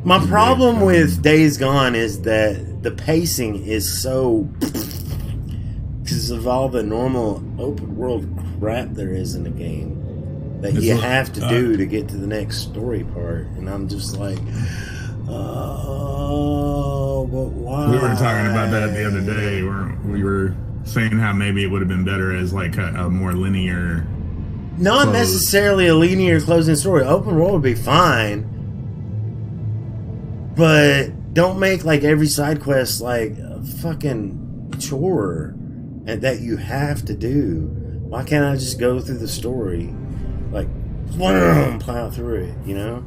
My problem with Days Gone is that the pacing is so, because of all the normal open world crap there is in the game that you have to do to get to the next story part, and I'm just like, oh, but why? We were talking about that the other day. We were saying how maybe it would have been better as like a more linear. Not necessarily a linear closing story. Open world would be fine. But don't make like every side quest like a fucking chore and that you have to do. Why can't I just go through the story, like plow through it? You know.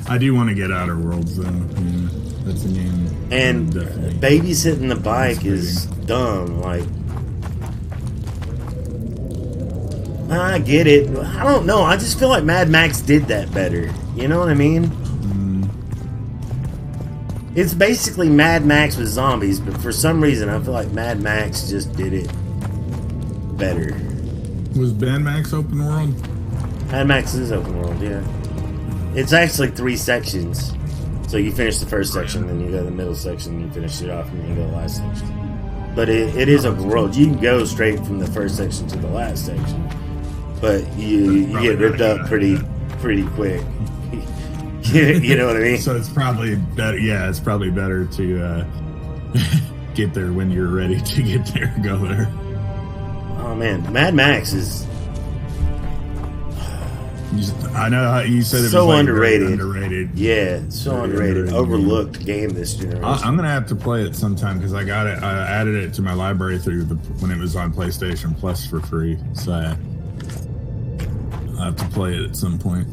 I do want to get Outer Worlds though. Yeah, that's a game. And babysitting the bike is dumb. Like, I get it. I don't know. I just feel like Mad Max did that better. You know what I mean? It's basically Mad Max with zombies, but for some reason I feel like Mad Max just did it better. Was Mad Max open world? Mad Max is open world, yeah. It's actually 3 sections. So you finish the first section, then you go to the middle section, you finish it off, and then you go to the last section. But it is open world. You can go straight from the first section to the last section. But you get ripped up pretty quick. You know what I mean? So it's probably better. Yeah, it's probably better to get there when you're ready to get there. Go there. Oh man, Mad Max is. I know how you said it so was like underrated. Underrated. Yeah, so Very underrated. underrated Overlooked game this generation. I'm gonna have to play it sometime because I got it. I added it to my library when it was on PlayStation Plus for free. So I'll have to play it at some point.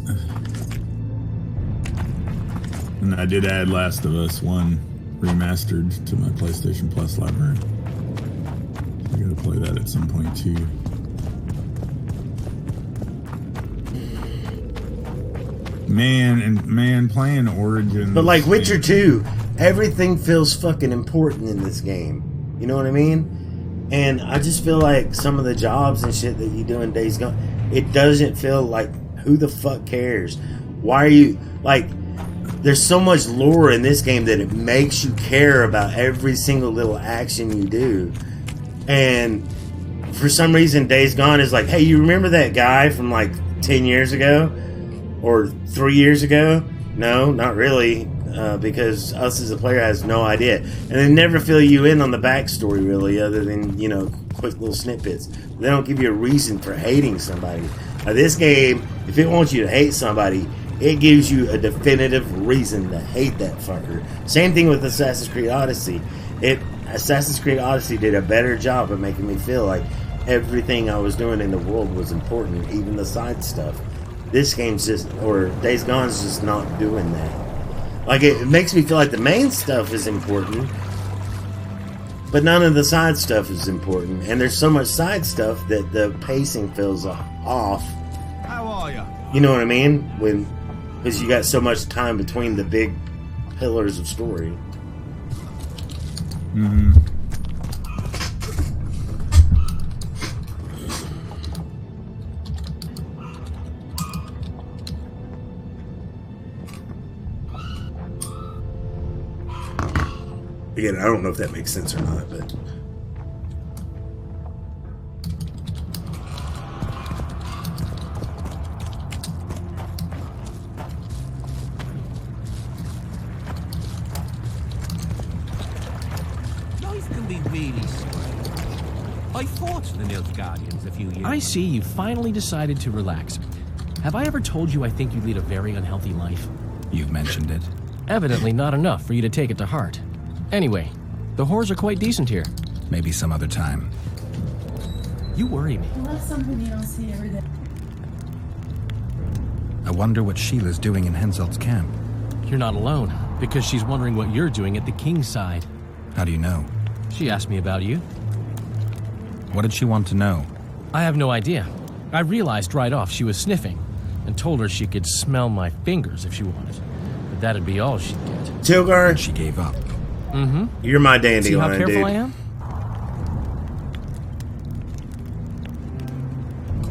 And I did add Last of Us 1 remastered to my PlayStation Plus library. I gotta play that at some point too. Man, playing Origins. But like Witcher 2, everything feels fucking important in this game. You know what I mean? And I just feel like some of the jobs and shit that you do in Days Gone, it doesn't feel like, who the fuck cares? Why are you, like, there's so much lore in this game that it makes you care about every single little action you do. And for some reason, Days Gone is like, hey, you remember that guy from like 10 years ago? Or 3 years ago? No, not really. Because us as a player has no idea. And they never fill you in on the backstory, really, other than, you know, quick little snippets. They don't give you a reason for hating somebody. Now, this game, if it wants you to hate somebody, it gives you a definitive reason to hate that fucker. Same thing with Assassin's Creed Odyssey. Assassin's Creed Odyssey did a better job of making me feel like everything I was doing in the world was important, even the side stuff. This game's just, or Days Gone's just not doing that. Like, it makes me feel like the main stuff is important, but none of the side stuff is important. And there's so much side stuff that the pacing feels off. How are you? You know what I mean? Because you got so much time between the big pillars of story. Mm-hmm. Again, I don't know if that makes sense or not, but... Life can be really strange. I fought the Nilfgaardians a few years ago. I see you finally decided to relax. Have I ever told you I think you lead a very unhealthy life? You've mentioned it. Evidently not enough for you to take it to heart. Anyway, the whores are quite decent here. Maybe some other time. You worry me. Well, that's something you don't see every day. I wonder what Sheila's doing in Henselt's camp. You're not alone, because she's wondering what you're doing at the king's side. How do you know? She asked me about you. What did she want to know? I have no idea. I realized right off she was sniffing, and told her she could smell my fingers if she wanted. But that'd be all she'd get. Tilgar, She gave up. Mm-hmm. you're my See how dandelion, careful dude. I am?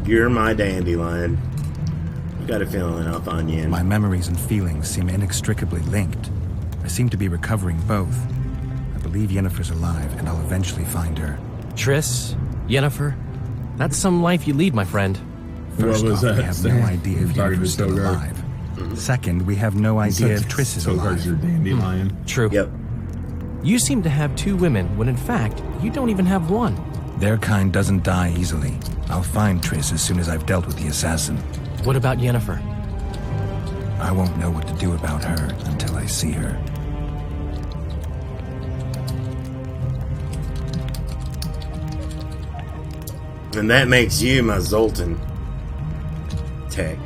You're my dandelion. I got a feeling I'll find you. My memories and feelings seem inextricably linked. I seem to be recovering both. I believe Yennefer's alive, and I'll eventually find her. Triss, Yennefer, that's some life you lead, my friend. First What was off, that? we have no idea if Talking to Yennefer's still Tilgar. alive. Second, we have no idea if Triss is Tilgar's your alive. dandelion. True. Yep. You seem to have two women, when in fact, you don't even have one. Their kind doesn't die easily. I'll find Triss as soon as I've dealt with the assassin. What about Yennefer? I won't know what to do about her until I see her. And that makes you my Zoltan. Tech.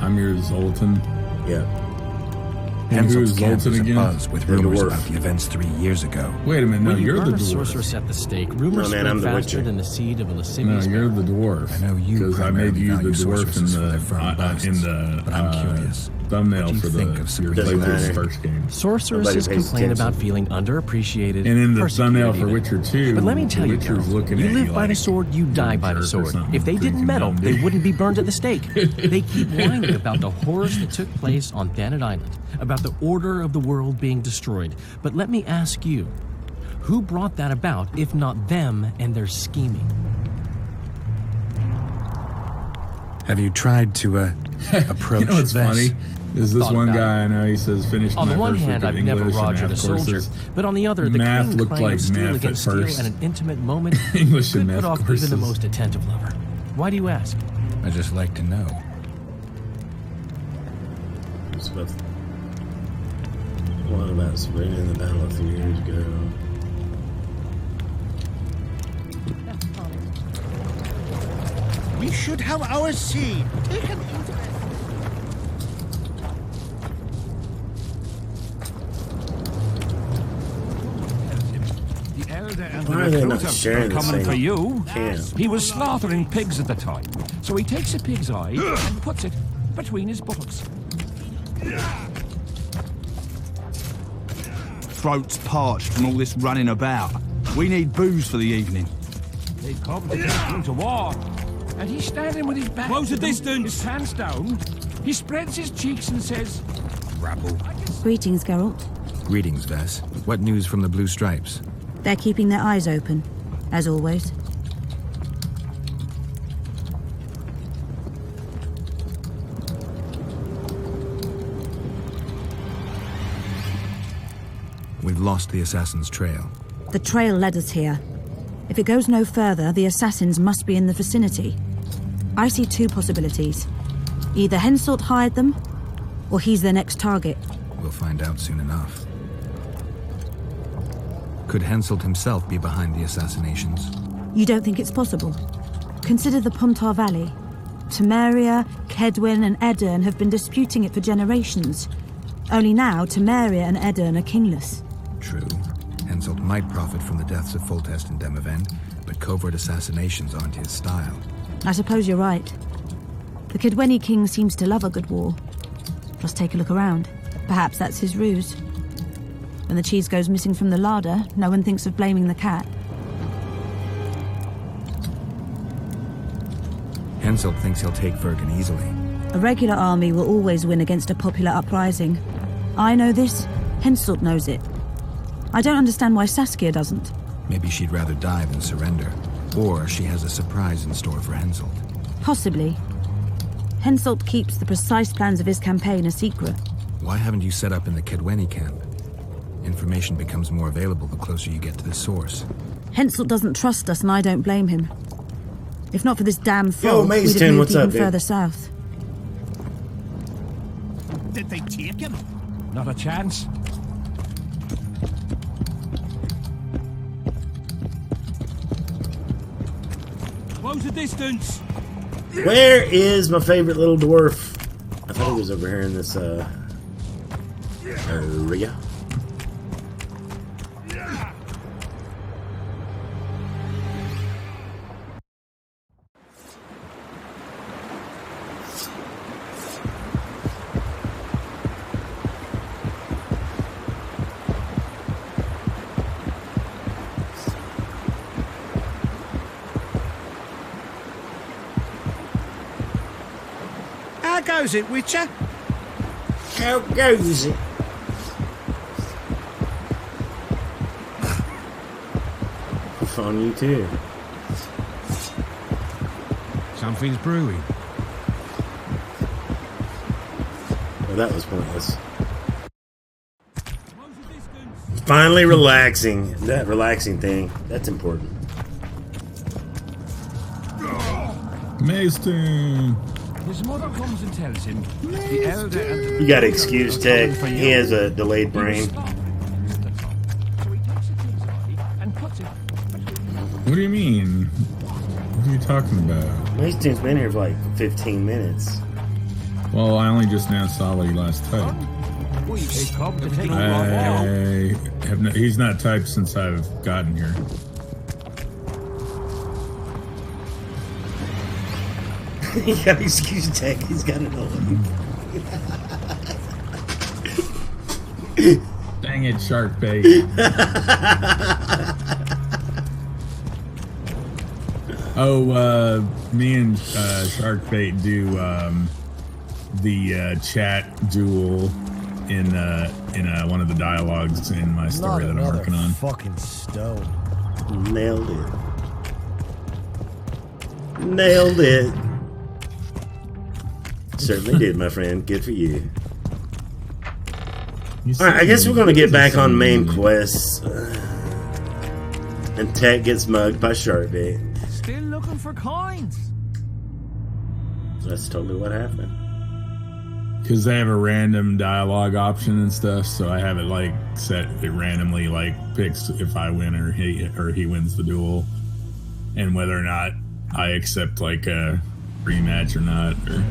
I'm your Zoltan. Yep. Henselt's who's camp Zoltan is again? abuzz with The rumors dwarf. about the events 3 years ago. Wait a minute, no, When you you're the burn a dwarf. sorceress at the stake, rumors No, man, spread I'm the faster Witcher. than the seed of a No, lascivious you're man. the dwarf. I know you because I made primarily you the value dwarf in sorceresses for the their firm boasts, but I'm curious. thumbnail What do you for think the of your Doesn't playthrough matter. first game. Sorceresses Nobody pays complain about attention. feeling underappreciated, And in the persecuted thumbnail for even. Witcher 2, But let me tell you, Witcher's Geralt, looking you at live you by the like sword, you die by the jerk or sword. something, If they didn't thinking meddle, dumb they dude. wouldn't be burned at the stake. They keep whining about the horrors that took place on Thanet Island, about the order of the world being destroyed. But let me ask you, who brought that about, if not them and their scheming? Have you tried to approach You know what's this? funny? Is this Thought one about guy I know, he says, finished On my the one first hand, week I've of never English and rogered a math soldier, courses. but on the other, the Math clean looked clang like of steel meth at against steel first. and an intimate moment English could and put math off courses. even the most attentive lover. Why do you ask? I just like to know. It's about what about Sabrina in the battle a few years ago? We should have our seed. Take an interest. The elder and Why the are they not recruiter sharing are the coming same for you. camp? He was slaughtering pigs at the time, so he takes a pig's eye and puts it between his buttocks. Throat's parched from all this running about. We need booze for the evening. They come to take him to war, and he's standing with his back. Close the to them, distance. His hands down. He spreads his cheeks and says, rabble. Greetings, Geralt. Greetings, Vess. What news from the Blue Stripes? They're keeping their eyes open, as always. We've lost the assassin's trail. The trail led us here. If it goes no further, the assassins must be in the vicinity. I see two possibilities. Either Henselt hired them, or he's their next target. We'll find out soon enough. Could Henselt himself be behind the assassinations? You don't think it's possible? Consider the Puntar Valley. Temeria, Kedwin, and Edirn have been disputing it for generations. Only now, Temeria and Edirn are kingless. True. Henselt might profit from the deaths of Foltest and Demavend, but covert assassinations aren't his style. I suppose you're right. The Kedweni king seems to love a good war. Just take a look around. Perhaps that's his ruse. When the cheese goes missing from the larder, no one thinks of blaming the cat. Henselt thinks he'll take Vergen easily. A regular army will always win against a popular uprising. I know this, Henselt knows it. I don't understand why Saskia doesn't. Maybe she'd rather die than surrender. Or she has a surprise in store for Henselt. Possibly. Henselt keeps the precise plans of his campaign a secret. Why haven't you set up in the Kedweni camp? Information becomes more available the closer you get to the source. Henselt doesn't trust us, and I don't blame him. If not for this damn fog, we'd have Maeston, moved what's even up, dude? further south. Did they take him? Not a chance. Close the distance. Where is my favorite little dwarf? I thought he was over here in this area. How goes it, Witcher? How goes it? It's on you too. Something's brewing. Well, that was pointless. Finally relaxing. That relaxing thing, that's important. Maeston! His mother comes and tells him the elder and You gotta excuse Tech. He has a delayed brain. What do you mean? What are you talking about? Mason's been here for like 15 minutes. Well, I only just now saw what he last typed. They come to take I have no, he's not typed since I've gotten here. You gotta excuse Tech. He's got it on. Dang it, shark bait. Me and Sharkbait do the chat duel in one of the dialogues in my story that I'm working on. Fucking stone. Nailed it. Nailed it. Certainly did, my friend. Good for you. Alright, I guess we're gonna get back on main quests. And Tech gets mugged by Sharkbait. Still looking for coins. That's totally what happened. Because they have a random dialogue option and stuff, so I have it like set. It randomly like picks if I win or he wins the duel, and whether or not I accept like a rematch or not. Or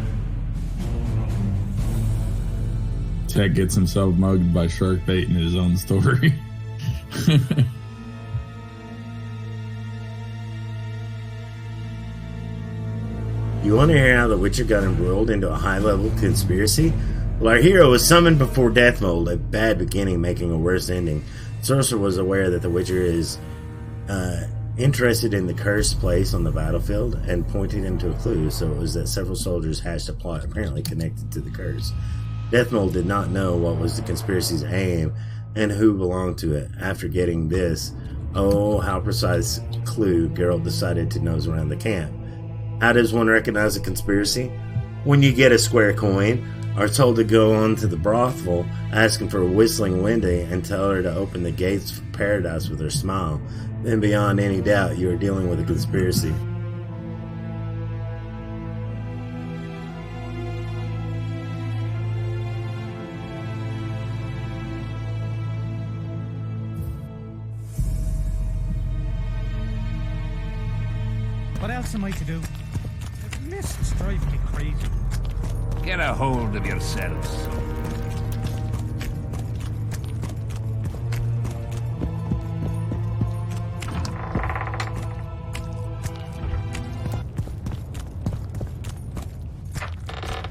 Tech gets himself mugged by Sharkbait in his own story. You want to hear how the Witcher got embroiled into a high-level conspiracy? Well, our hero was summoned before Deathmold, a bad beginning making a worse ending. Sorcerer was aware that the Witcher is interested in the cursed place on the battlefield and pointed him to a clue, so it was that several soldiers hatched a plot apparently connected to the curse. Death Mole did not know what was the conspiracy's aim and who belonged to it. After getting this, oh, how precise clue, Geralt decided to nose around the camp. How does one recognize a conspiracy? When you get a square coin, are told to go on to the brothel, asking for a whistling Wendy and tell her to open the gates of paradise with her smile. Then beyond any doubt, you are dealing with a conspiracy. What else am I to do? The list's driving me crazy. Get a hold of yourselves.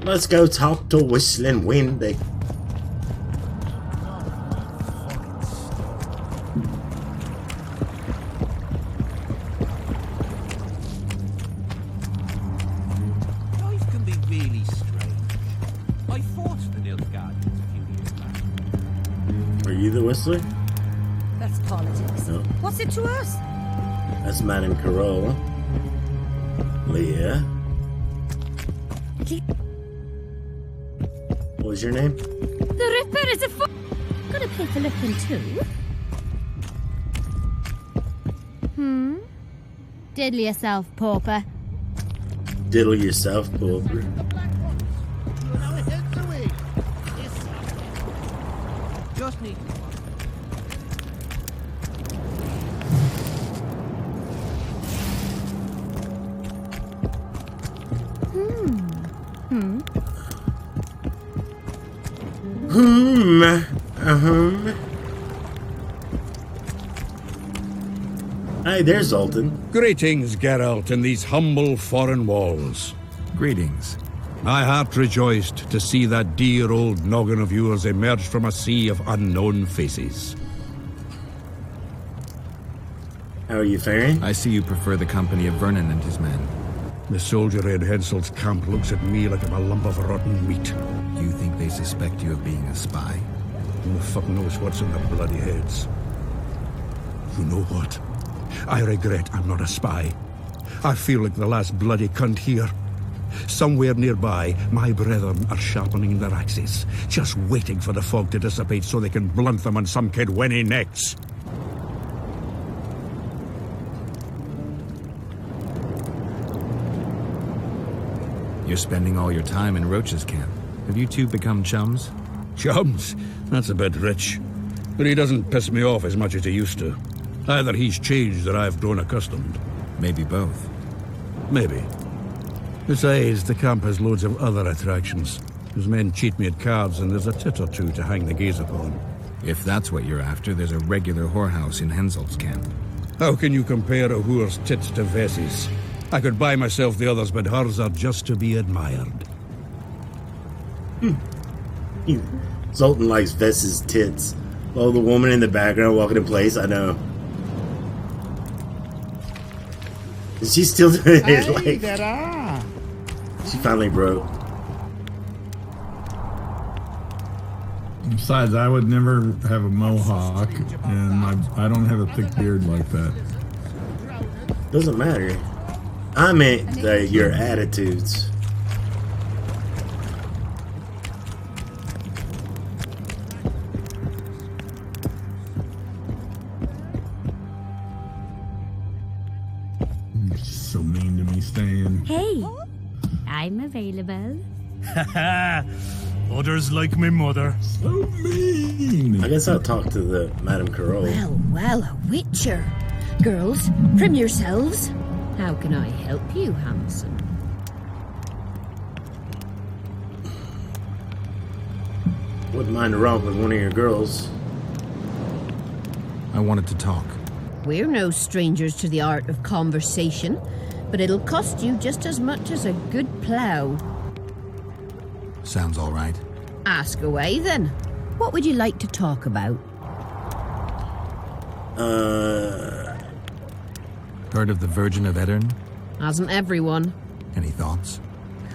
Let's go talk to Whistling Wendy. Life can be really strange. I fought the Nilfgaardians a few years back. Are you the Whistler? That's politics. No. What's it to us? That's Madame Carole. Leah. What was your name? The Ripper is a Gonna pay for looking too? Diddle yourself, pauper. Diddle yourself, Bulber. Just need. Hey, there's Zoltan. Greetings, Geralt, in these humble foreign walls. Greetings. My heart rejoiced to see that dear old noggin of yours emerge from a sea of unknown faces. How are you faring? I see you prefer the company of Vernon and his men. The soldier in Hensel's camp looks at me like I'm a lump of rotten meat. You think they suspect you of being a spy? Who the fuck knows what's in their bloody heads? You know what? I regret I'm not a spy. I feel like the last bloody cunt here. Somewhere nearby, my brethren are sharpening their axes, just waiting for the fog to dissipate so they can blunt them on some kid when he necks. You're spending all your time in Roach's camp. Have you two become chums? Chums? That's a bit rich. But he doesn't piss me off as much as he used to. Either he's changed or I've grown accustomed. Maybe both. Maybe. Besides, the camp has loads of other attractions. His men cheat me at cards, and there's a tit or two to hang the gaze upon. If that's what you're after, there's a regular whorehouse in Hensel's camp. How can you compare a whore's tits to Vess's? I could buy myself the others, but hers are just to be admired. Zoltan likes Vess's tits. Oh, the woman in the background walking in place, I know. Is she still doing it? Aye, Like, there are. she finally broke. Besides, I would never have a mohawk, and I don't have a thick beard like that. Doesn't matter. I meant your attitudes. So mean to me, Stan. Hey, I'm available. Others like my mother. So mean. I guess I'll talk to the Madame Carole. Well, a witcher. Girls, prim yourselves. How can I help you, handsome? Wouldn't mind a romp with one of your girls. I wanted to talk. We're no strangers to the art of conversation, but it'll cost you just as much as a good plough. Sounds all right. Ask away, then. What would you like to talk about? Heard of the Virgin of Edirn? Hasn't everyone? Any thoughts?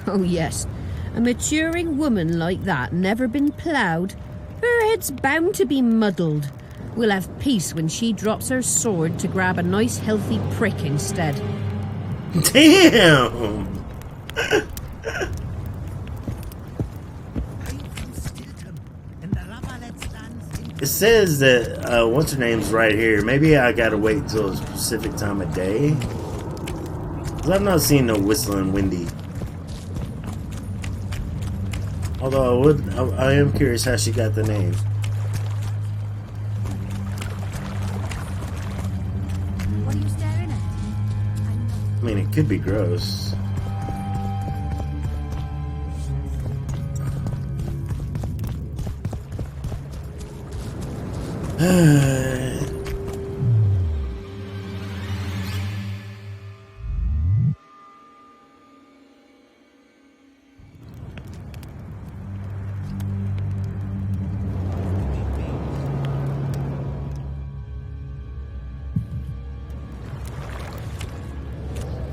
Oh, yes. A maturing woman like that, never been ploughed. Her head's bound to be muddled. We'll have peace when she drops her sword to grab a nice healthy prick instead. Damn! It says that what's her name's right here. Maybe I gotta wait until a specific time of day. Cause I've not seen no Whistling Wendy. Although I am curious how she got the name. What are you staring at? I mean, it could be gross.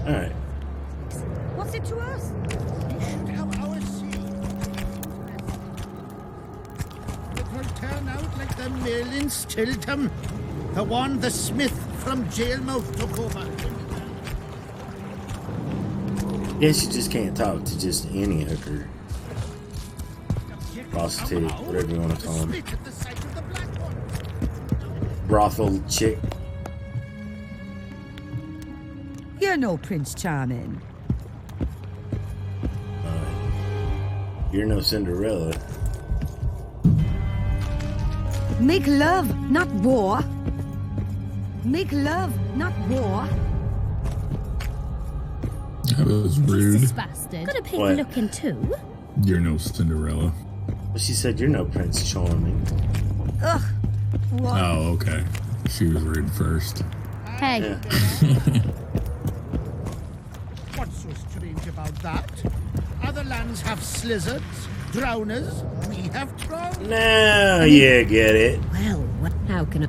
Alright. What's it to us? We should have our say. It will turn out like the mill in Stilton. The one the smith from Jailmouth took over. Guess you just can't talk to just any hooker. Prostitute, whatever you want to call them. Brothel chick. You're no Prince Charming. You're no Cinderella. Make love, not war. Make love, not war. That was rude. This bastard. Got a pig What? looking too. You're no Cinderella. But she said you're no Prince Charming. Ugh. What? Oh, okay. She was rude first. Hey. Yeah. What's so strange about that? Other lands have slizzards, drowners. We have trolls. Now you get it. Well, how can I...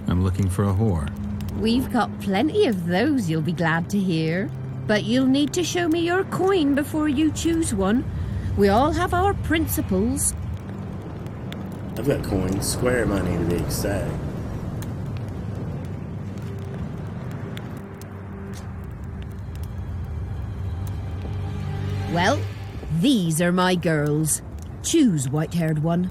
I'm looking for a whore. We've got plenty of those, you'll be glad to hear. But you'll need to show me your coin before you choose one. We all have our principles. I've got coins, square money to be exact. Well, these are my girls. Choose, white-haired one.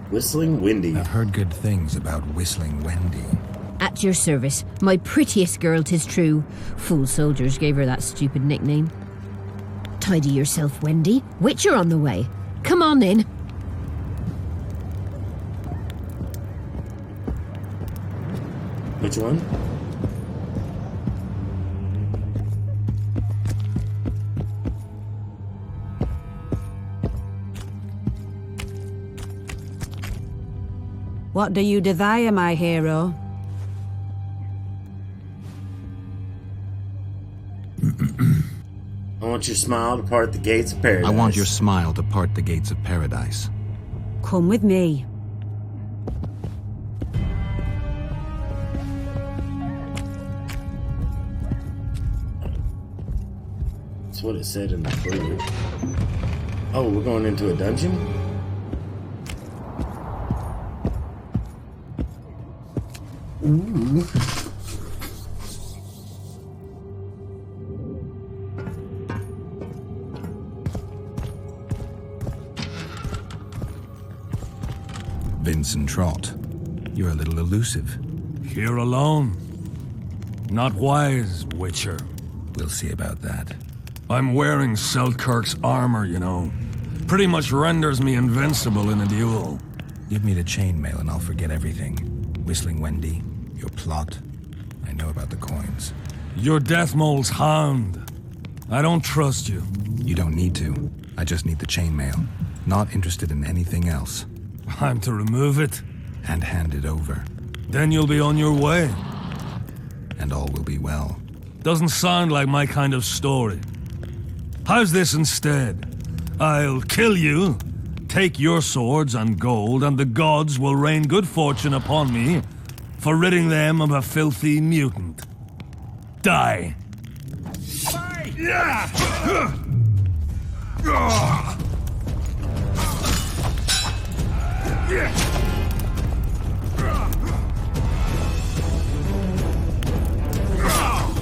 Whistling Wendy. I've heard good things about Whistling Wendy. At your service, my prettiest girl, 'tis true. Fool soldiers gave her that stupid nickname. Tidy yourself, Wendy. Witcher on the way. Come on in. Which one? What do you desire, my hero? I want your smile to part the gates of paradise. I want your smile to part the gates of paradise. Come with me. That's what it said in the clue. Oh, we're going into a dungeon? Ooh. Vincent Trott, you're a little elusive. Here alone. Not wise, Witcher. We'll see about that. I'm wearing Selkirk's armor, you know. Pretty much renders me invincible in a duel. Give me the chainmail and I'll forget everything. Whistling Wendy, your plot. I know about the coins. You're Deathmole's hound. I don't trust you. You don't need to. I just need the chainmail. Not interested in anything else. I'm to remove it? And hand it over. Then you'll be on your way. And all will be well. Doesn't sound like my kind of story. How's this instead? I'll kill you, take your swords and gold, and the gods will rain good fortune upon me for ridding them of a filthy mutant. Die.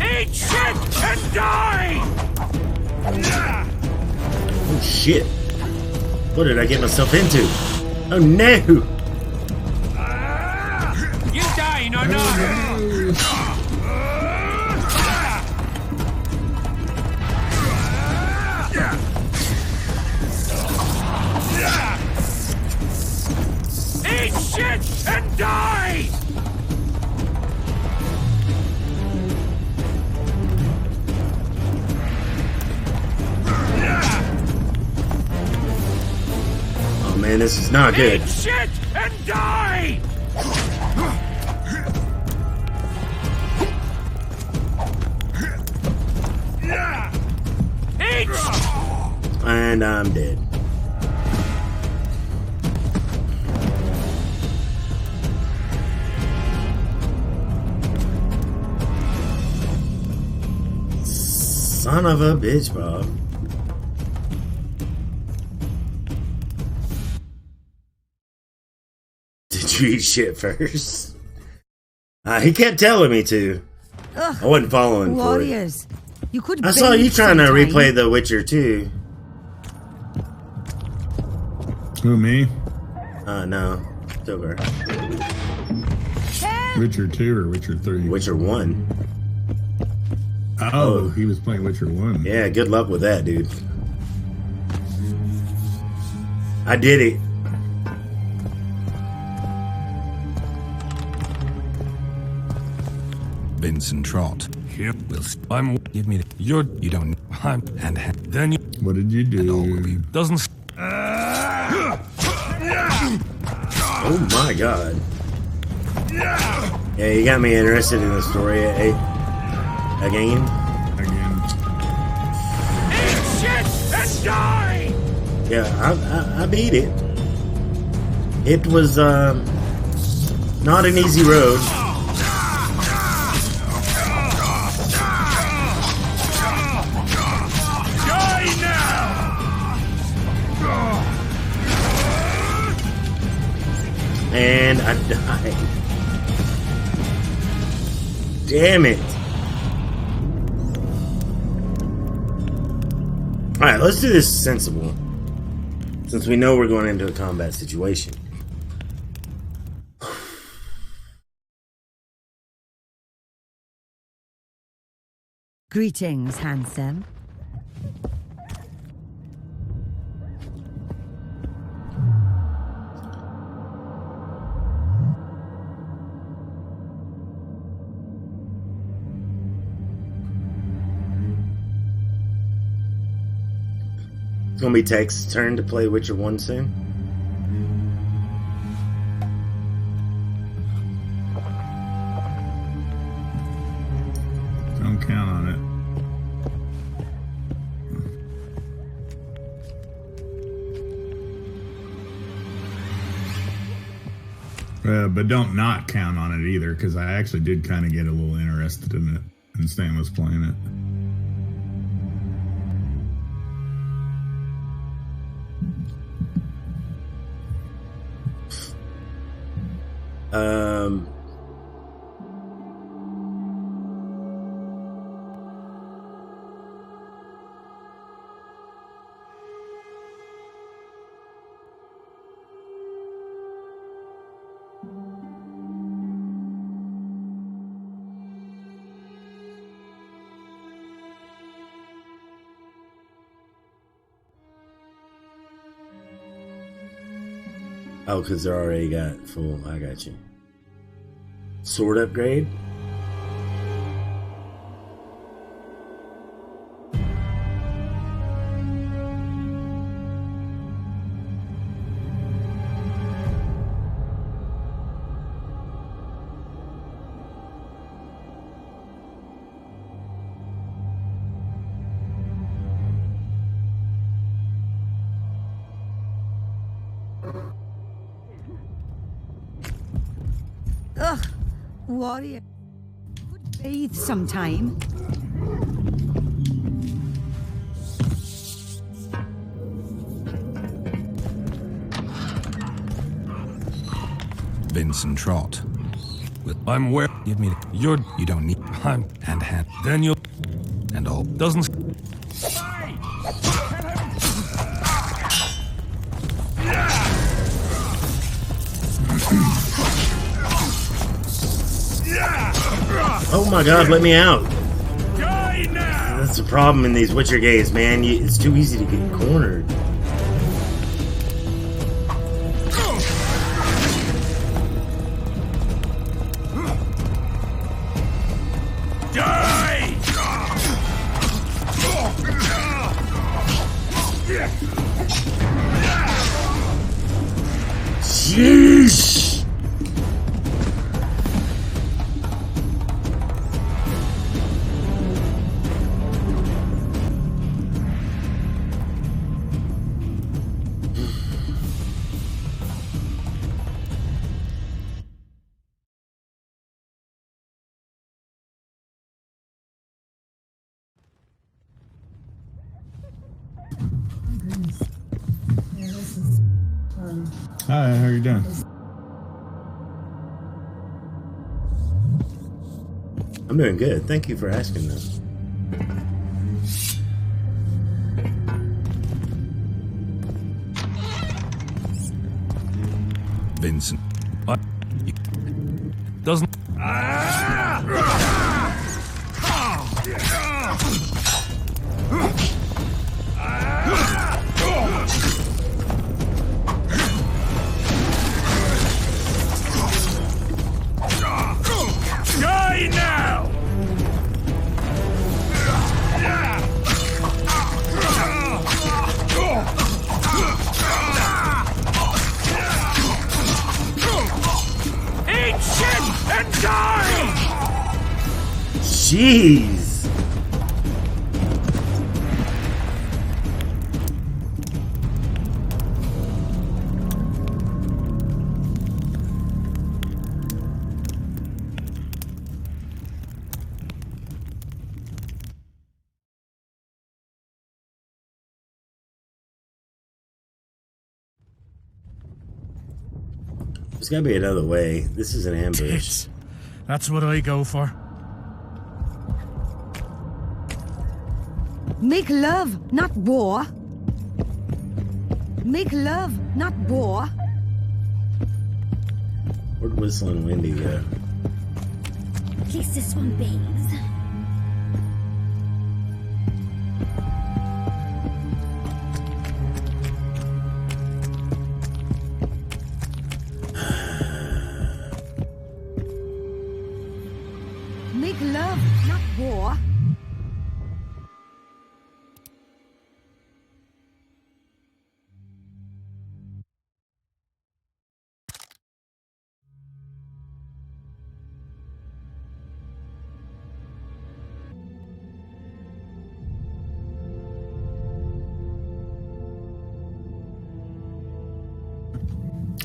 Eat shit and die! Oh shit. What did I get myself into? Oh no! You dying or not? Eat shit and die! Oh man, this is not good. Eat shit and die! Eat! And I'm dead. Son of a bitch, Bob. Did you eat shit first? He kept telling me to. Ugh, I wasn't following for it. warriors. You could I saw you bathe trying to sometime. replay The Witcher 2. Who, me? No. It's over. Witcher 2 or Witcher 3? Witcher 1. Oh, he was playing Witcher 1. Yeah, good luck with that, dude. I did it. Vincent Trott. Here, I'm. Give me the. You don't. I'm. And then you. What did you do? Doesn't. Oh my god. Yeah, you got me interested in the story again. Eat shit and die! Yeah, I beat it. It was not an easy road. Die now! And I died. Damn it. Alright, let's do this sensible. Since we know we're going into a combat situation. Greetings, handsome. It's gonna be Tech's turn to play Witcher 1 soon. Don't count on it. But don't not count on it either, because I actually did kind of get a little interested in it, and Stan was playing it. Oh, because they're already got full. I got you. Sword upgrade? Ugh, warrior. teeth sometime. Vincent Trott. I'm where. Give me. You don't need. I'm hand. Then you. And all. Doesn't. Oh my god, let me out. That's the problem in these Witcher games, man. It's too easy to get cornered. Sheesh! Hi, how are you doing? I'm doing good. Thank you for asking this. Vincent. What? Doesn't. Die now! Eat shit and die! Jeez! There's gotta be another way. This is an ambush. Tits. That's what I go for. Make love, not war. Make love, not war. Where'd Whistling Windy go? At least this one bathes. Make love, not war.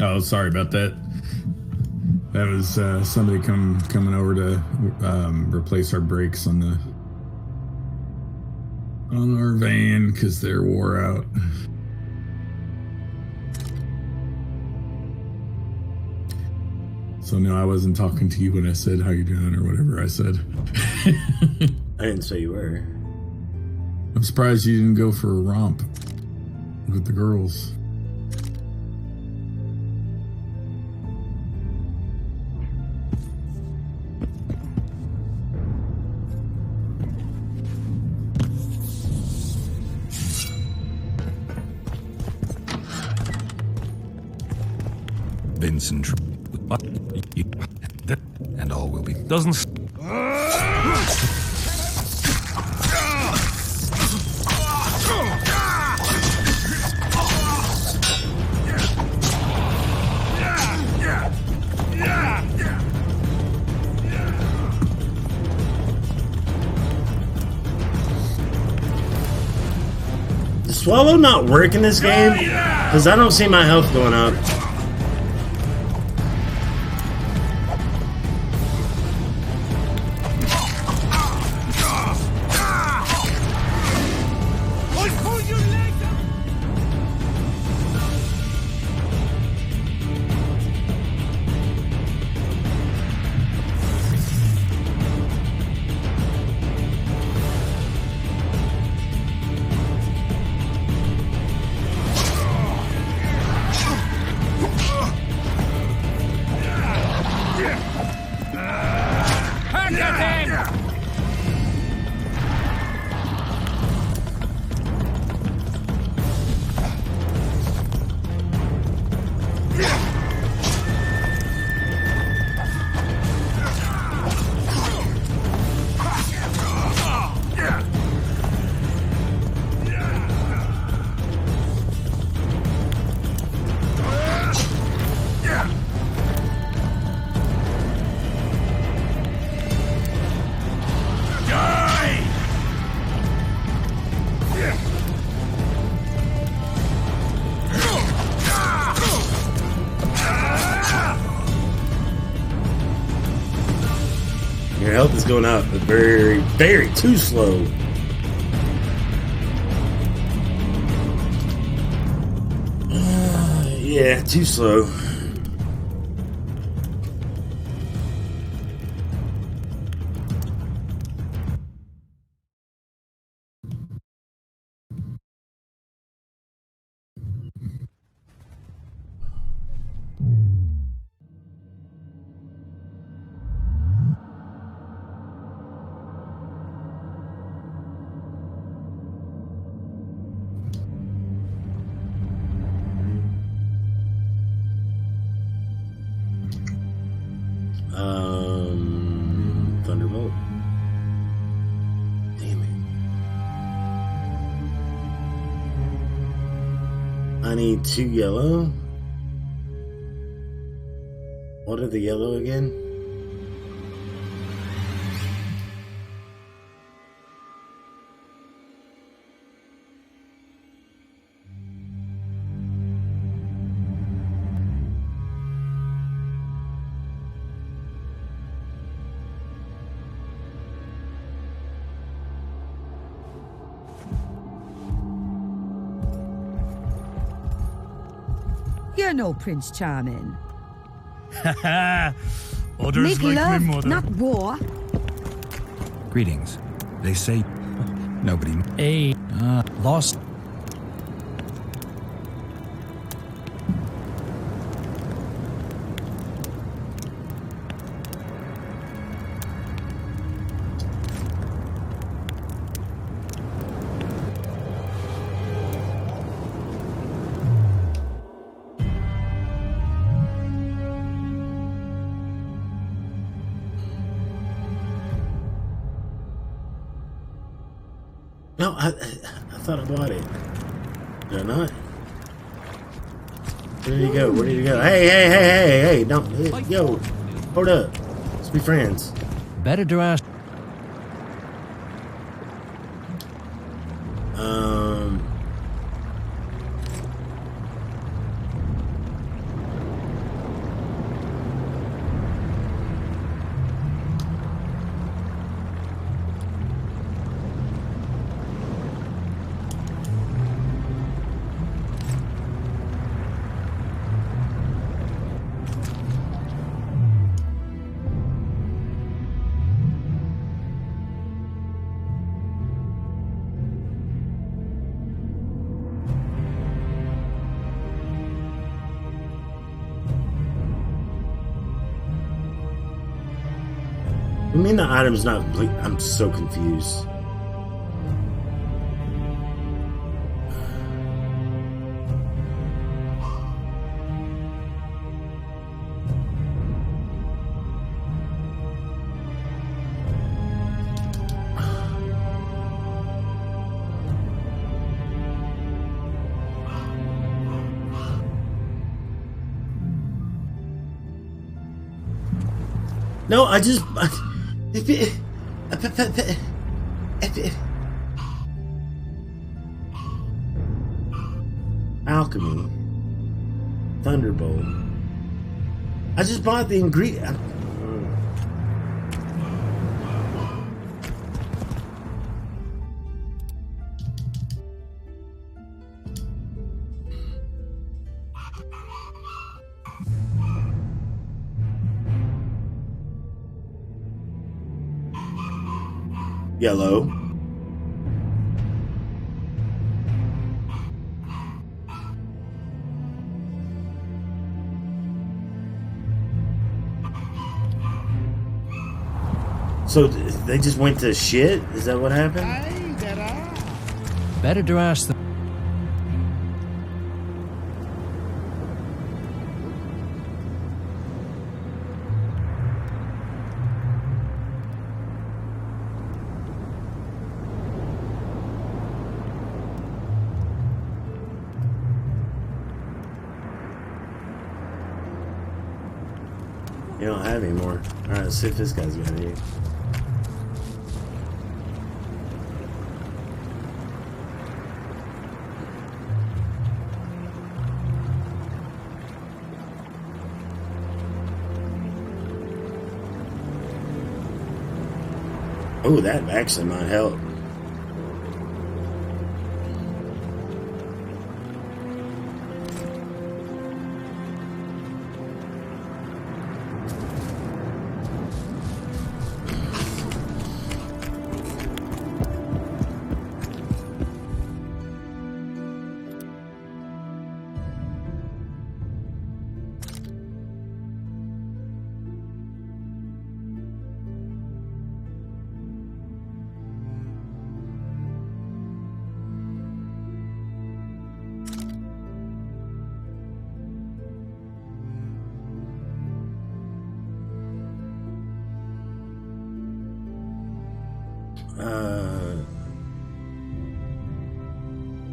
Oh, sorry about that. That was somebody coming over to replace our brakes on our van because they're wore out. So no, I wasn't talking to you when I said how you doing or whatever I said. I didn't say you were. I'm surprised you didn't go for a romp with the girls. Vincent. What? And all will be. Doesn't. Does Swallow not work in this game? Because I don't see my health going up. health is going up, but very, very too slow. Yeah, too slow. Thunderbolt. Damn it. I need 2 yellow. What are the yellow again? You're no Prince Charming. Others Make like love, my mother. not war. Greetings. They say nobody. Lost. No, I thought I bought it. Did I not? Where did he go? Where did he go? Hey! Don't, yo, hold up. Let's be friends. Better to ask. I mean, the item's not complete. I'm so confused. No, I just... Alchemy. Thunderbolt. I just bought the ingredient. Yellow. So they just went to shit? Is that what happened? Better to ask them. You don't have any more. Alright, let's see if this guy's got any. Oh, that actually might help.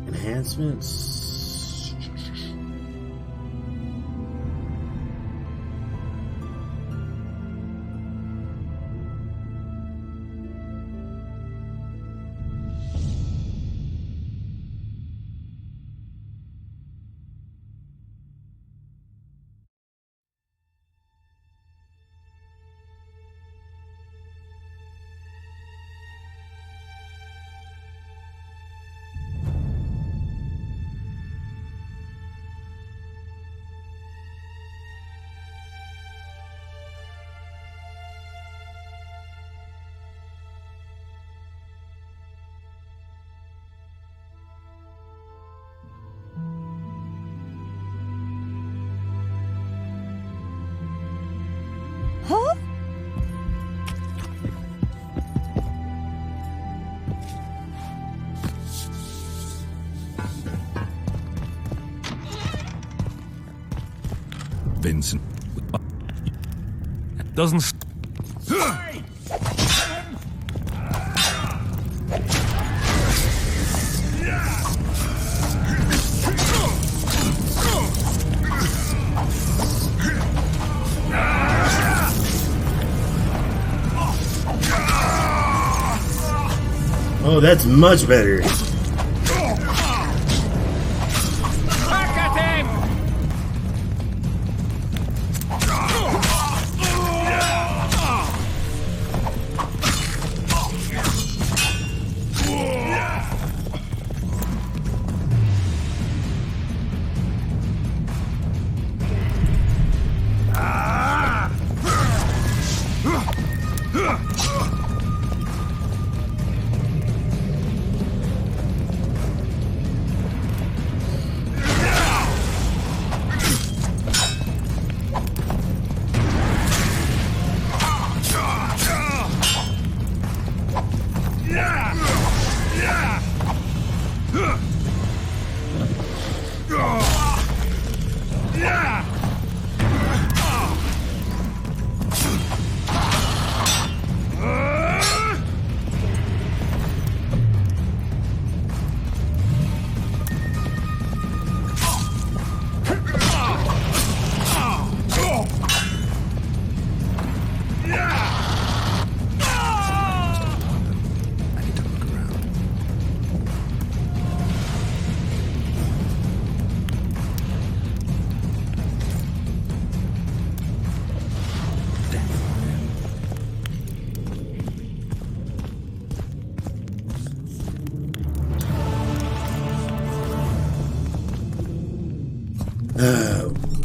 Enhancements. Huh? Vincent. Doesn't. Oh, that's much better. Back at him!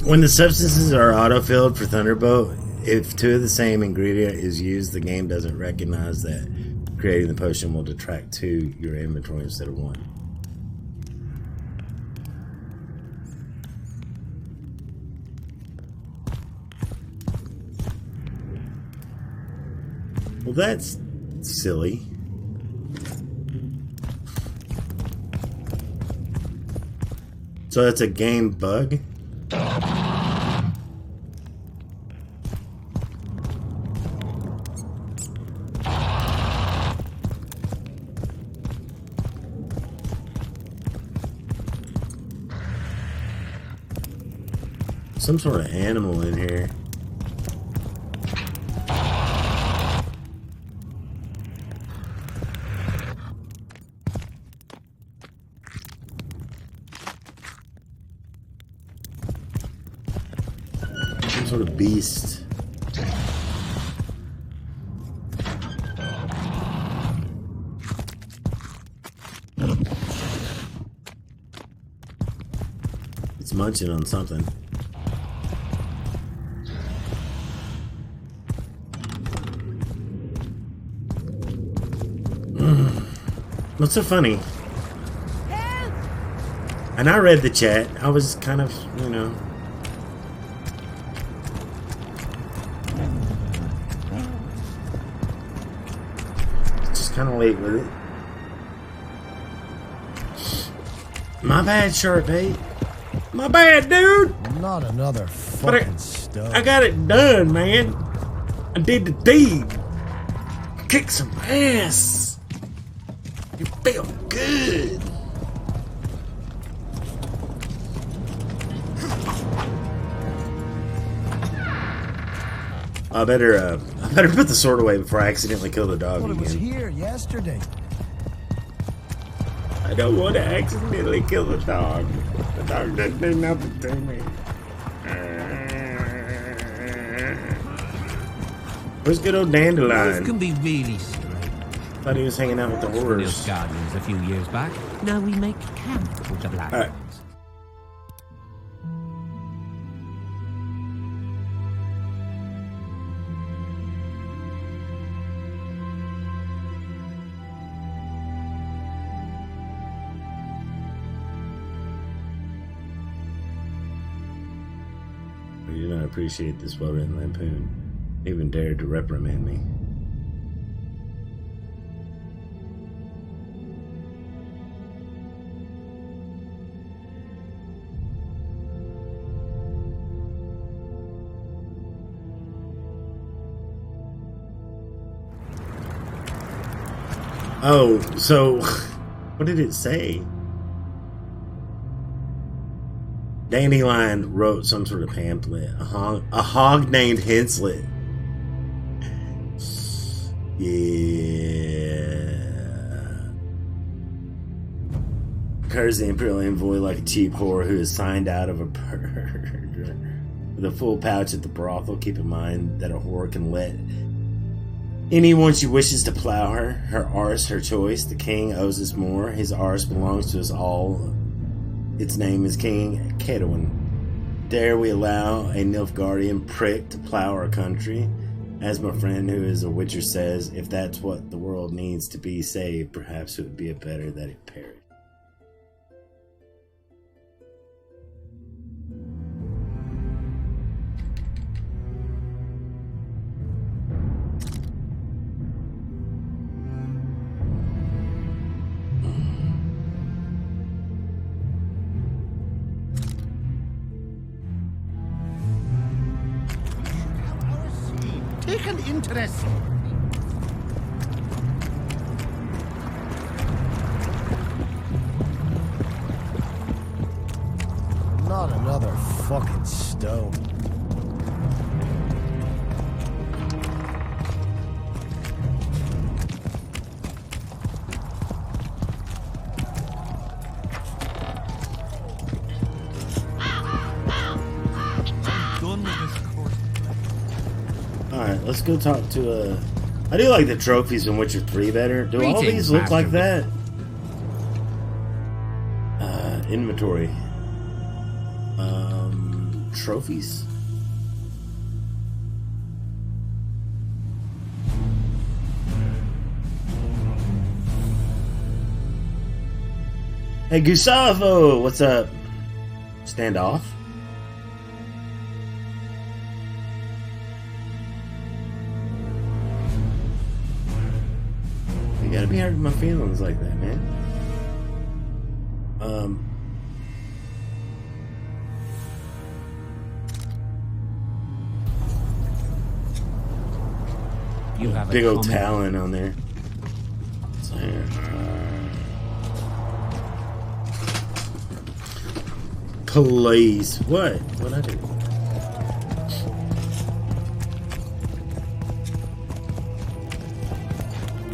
When the substances are auto-filled for Thunderbolt, if two of the same ingredient is used, the game doesn't recognize that creating the potion will detract 2 your inventory instead of 1. Well, that's silly. So that's a game bug? Some sort of animal in here. Some sort of beast. It's munching on something. What's so funny? And I read the chat. I was kind of, you know. Just kind of late with it. My bad, Sharp 8. My bad, dude. Not another fucking stone. I got it done, man. I did the deed. Kick some ass. You feel good. I better put the sword away before I accidentally kill the dog Well, it was again. here yesterday. I don't want to accidentally kill the dog. The dog doesn't do nothing to me. Where's good old Dandelion? Life can be really strange. Thought he was hanging out with the horrors. Guardians a few years back. Now we make camp with the black. Alright. I do not appreciate this well-written lampoon. Even dared to reprimand me. Oh, so what did it say? Dandelion wrote some sort of pamphlet. A hog named Henslet. Yeah. Curse the Imperial Envoy like a cheap whore who is signed out of a purge. With a full pouch at the brothel, keep in mind that a whore can let anyone she wishes to plow her. Her arse, her choice. The king owes us more. His arse belongs to us all. Its name is King Kedwin. Dare we allow a Nilfgaardian prick to plow our country? As my friend who is a witcher says, if that's what the world needs to be saved, perhaps it would be better that it perish. Take an interest. Not another fucking stone. Alright, let's go talk to I do like the trophies in Witcher 3 better. Do all these look like that? Inventory. Trophies. Hey Gustavo, what's up? Stand off. You gotta be hurting my feelings like that, man. You have big a old comment? talon on there. Please. What? What'd I do?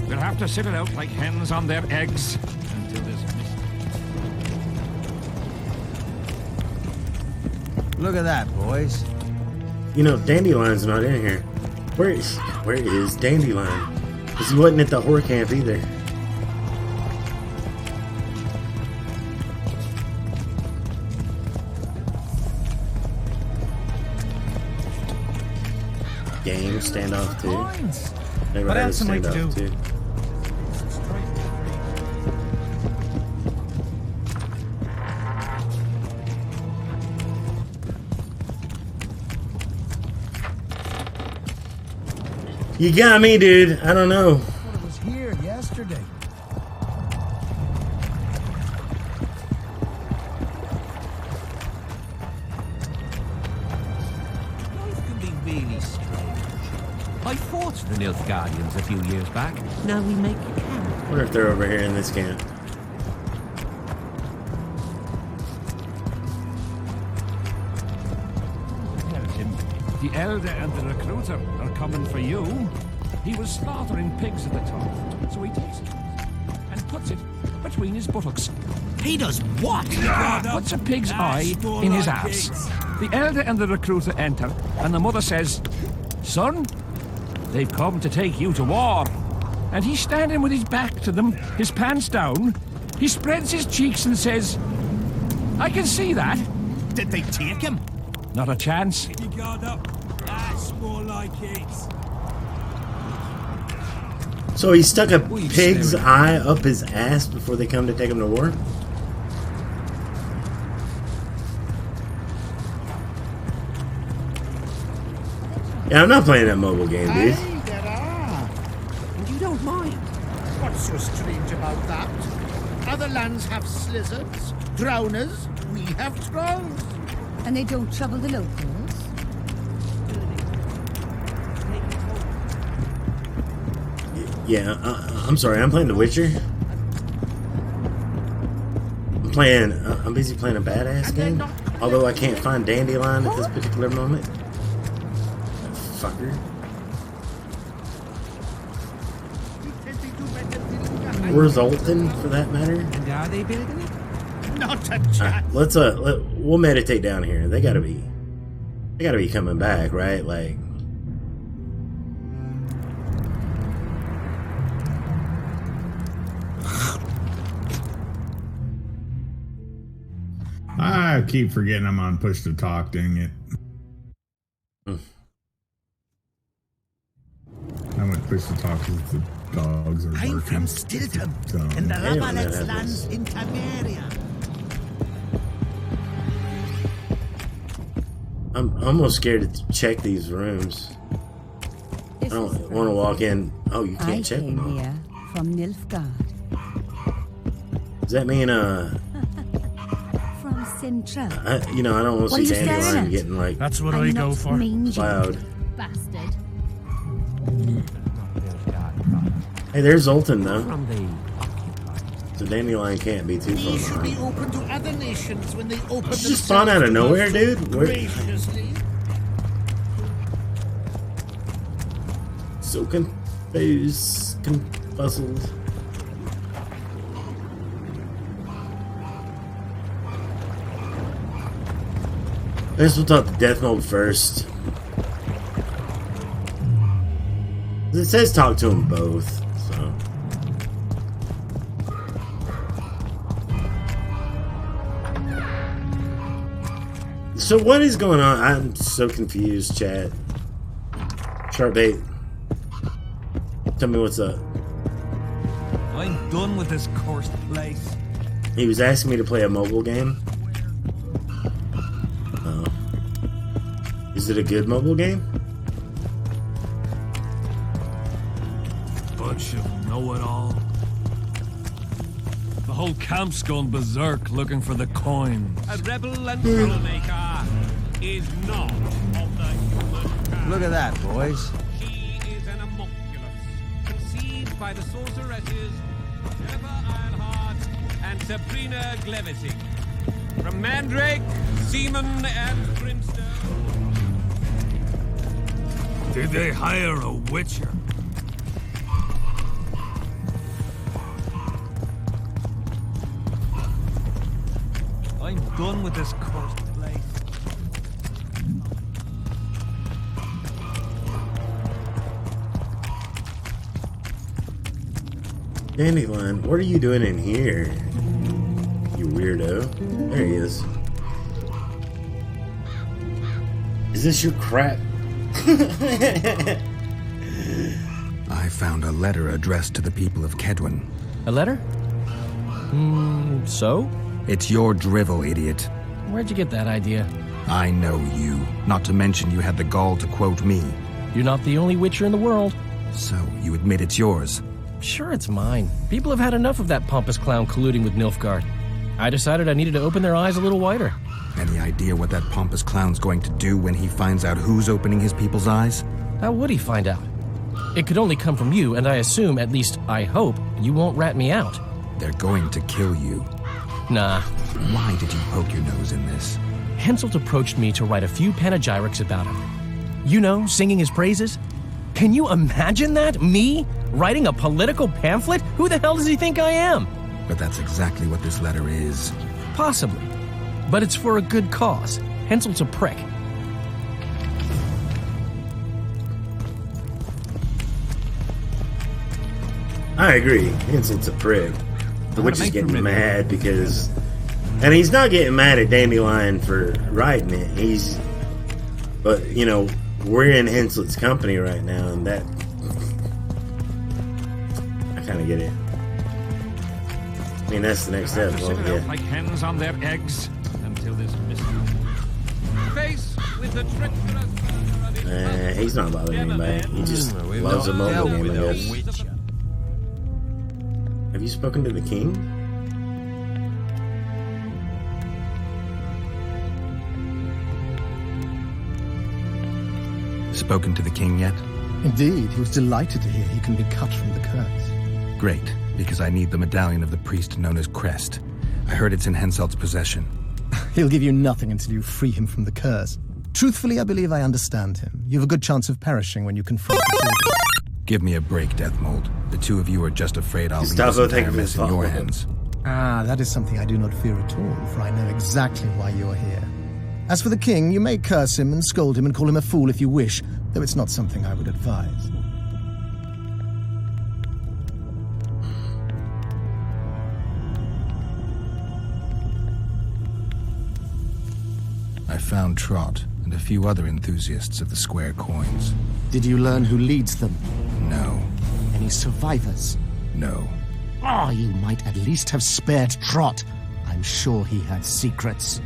We'll have to sit it out like hens on their eggs until there's mist. Look at that, boys. You know, Dandelion's not in here. Where is Dandelion? Because he wasn't at the horror camp either. game, Standoff 2. Never What heard else of am I to Standoff do? 2. You got me, dude. I don't know. It was here yesterday. Life can be really strange. I fought the Nilfgaardians a few years back. Now we make camp. I wonder if they're over here in this camp. Tell him the elder and the recruiter are coming for you. He was slaughtering pigs at the top, so he takes it and puts it between his buttocks. He does what? Puts a pig's eye in his ass. The elder and the recruiter enter, and the mother says, "Son, they've come to take you to war." And he's standing with his back to them, his pants down. He spreads his cheeks and says, "I can see that." Did they take him? Not a chance. Keep your guard up. That's more like it. So he stuck a pig's eye up his ass before they come to take him to war? Yeah, I'm not playing that mobile game, dude. Aye, there are. And you don't mind. What's so strange about that? Other lands have slizzards, drowners, we have trolls. And they don't trouble the locals? Yeah, I'm sorry, I'm playing The Witcher. I'm busy playing a badass game. Although I can't find Dandelion at this particular moment. Fucker. Or Zoltan, for that matter. And are they building it? Not a chance. Let's we'll meditate down here. They gotta be coming back, right? Like, I keep forgetting I'm on push to talk, dang it. I went push to talk because the dogs are I'm working. from Stilton, So, in the I hate when that Lavalets happens. lands in Taveria. I'm almost scared to check these rooms. I don't want to walk in. Oh, you I can't check came them. here from Nilfgaard. Does that mean From Central. I don't want What to are see you staring Dandelion at? getting like That's what I'm I not go for. mangy. plowed. Bastard. Hey, there's Zoltan though. From the So Dandelion can't be too We should far be behind. open to other nations when they open Did you just spawn out of nowhere, dude? Where? Graciously. So confused, confuzzled. I guess we'll talk to Death Mode first. It says talk to them both, so. So what is going on? I'm so confused, chat. Sharpbait. Tell me what's up. I'm done with this cursed place. He was asking me to play a mobile game. Oh. Is it a good mobile game? Bunch of know-it-all. The whole camp's gone berserk looking for the coins. A rebel and troublemaker is not of the human kind. Look at that, boys. She is an homunculus, conceived by the sorceresses Jennifer Ironheart and Sabrina Glevising. From Mandrake, Seaman, and Brimstone. Did they hire a witcher? I'm done with this cursed place. Dandelion, what are you doing in here? You weirdo. There he is. Is this your crap I found a letter addressed to the people of Kedwin. A letter? So? It's your drivel, idiot. Where'd you get that idea? I know you. Not to mention you had the gall to quote me. You're not the only witcher in the world. So, you admit it's yours? Sure, it's mine. People have had enough of that pompous clown colluding with Nilfgaard. I decided I needed to open their eyes a little wider. Any idea what that pompous clown's going to do when he finds out who's opening his people's eyes? How would he find out? It could only come from you, and I assume, at least I hope, you won't rat me out. They're going to kill you. Nah. Why did you poke your nose in this? Henselt approached me to write a few panegyrics about him. You know, singing his praises. Can you imagine that? Me? Writing a political pamphlet? Who the hell does he think I am? But that's exactly what this letter is. Possibly. But it's for a good cause. Henselt's a prick. I agree. Henselt's a prick. The witch is getting mad because... And he's not getting mad at Dandelion for writing it. But, you know, we're in Henselt's company right now, and that... I kind of get it. I mean, that's the next step. Well, yeah. Like hens on their eggs until this Face with the treacherous... He's not bothering anybody. He just loves a mobile game, I guess. Have you spoken to the king? Spoken to the king yet? Indeed, he was delighted to hear he can be cut from the curse. Great, because I need the medallion of the priest known as Crest. I heard it's in Henselt's possession. He'll give you nothing until you free him from the curse. Truthfully, I believe I understand him. You have a good chance of perishing when you confront the children. Give me a break, Deathmold. The two of you are just afraid I'll leave this Stando, entire mess in your hands. Ah, that is something I do not fear at all, for I know exactly why you are here. As for the king, you may curse him and scold him and call him a fool if you wish, though it's not something I would advise. I found Trot and a few other enthusiasts of the square coins. Did you learn who leads them? No. Any survivors? No. Ah, you might at least have spared Trot. I'm sure he had secrets.